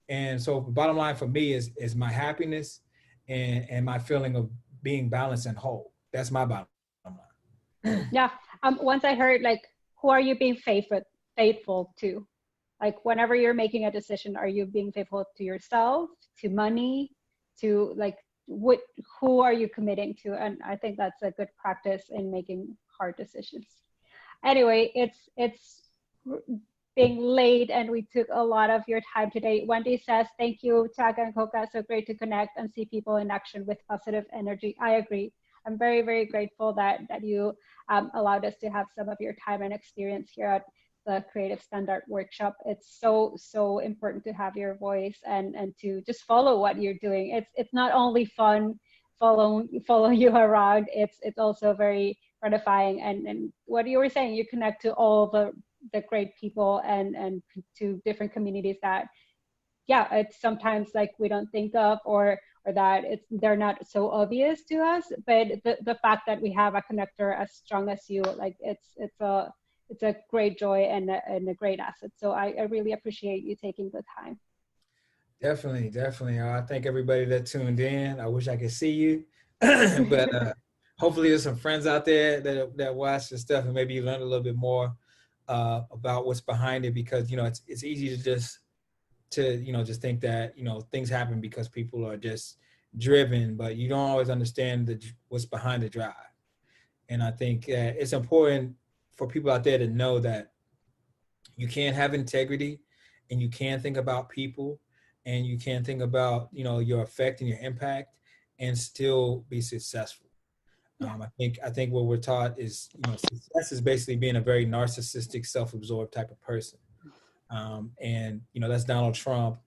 And so the bottom line for me is my happiness and my feeling of being balanced and whole. That's my bottom line. Yeah. Once I heard, like, who are you being faithful to? Like, whenever you're making a decision, are you being faithful to yourself, to money, to like who are you committing to? And I think that's a good practice in making hard decisions. Anyway, it's being late and we took a lot of your time today. Wendy says, thank you, Chaka and Coca. So great to connect and see people in action with positive energy. I agree. I'm very, very grateful that you allowed us to have some of your time and experience here at the Creative Standard Workshop. It's so important to have your voice and to just follow what you're doing. It's not only fun follow you around, it's also very gratifying, and what you were saying, you connect to all the great people and to different communities that, yeah, it's sometimes like we don't think of or that they're not so obvious to us, but the fact that we have a connector as strong as you, like it's a great joy and a great asset. So I really appreciate you taking the time. Definitely. I thank everybody that tuned in. I wish I could see you, but hopefully there's some friends out there that watch this stuff and maybe you learn a little bit more about what's behind it, because it's easy to just think that things happen because people are just driven, but you don't always understand what's behind the drive. And I think it's important for people out there to know that you can have integrity and you can think about people and you can think about your effect and your impact and still be successful. Yeah. I think what we're taught is success is basically being a very narcissistic, self-absorbed type of person, and that's Donald Trump,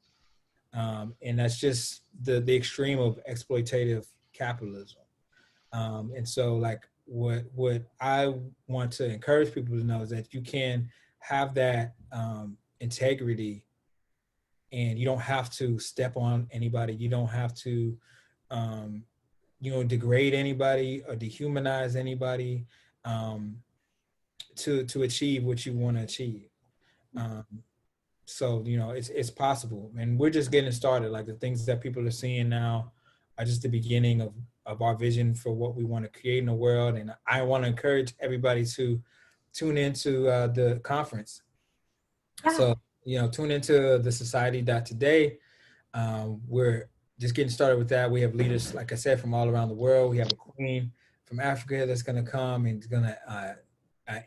and that's just the extreme of exploitative capitalism, and so like what I want to encourage people to know is that you can have that integrity, and you don't have to step on anybody. You don't have to degrade anybody or dehumanize anybody to achieve what you want to achieve. So it's possible, and we're just getting started. Like the things that people are seeing now are just the beginning of our vision for what we want to create in the world. And I want to encourage everybody to tune into the conference. Yeah. So tune into the society.today. We're just getting started with that. We have leaders, like I said, from all around the world. We have a queen from Africa that's going to come and is going to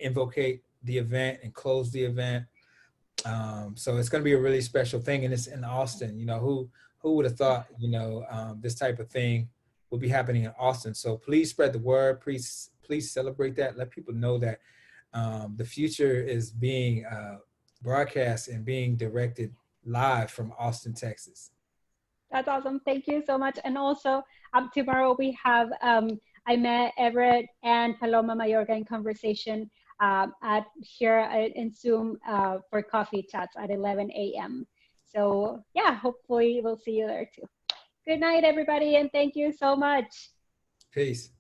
invocate the event and close the event. So it's going to be a really special thing, and it's in Austin. Who would have thought this type of thing will be happening in Austin? So please spread the word. Please celebrate that. Let people know that the future is being broadcast and being directed live from Austin, Texas. That's awesome. Thank you so much. And also tomorrow we have I met Everett and Paloma Mayorga in conversation here in Zoom for coffee chats at 11 a.m. So yeah, hopefully we'll see you there too. Good night, everybody, and thank you so much. Peace.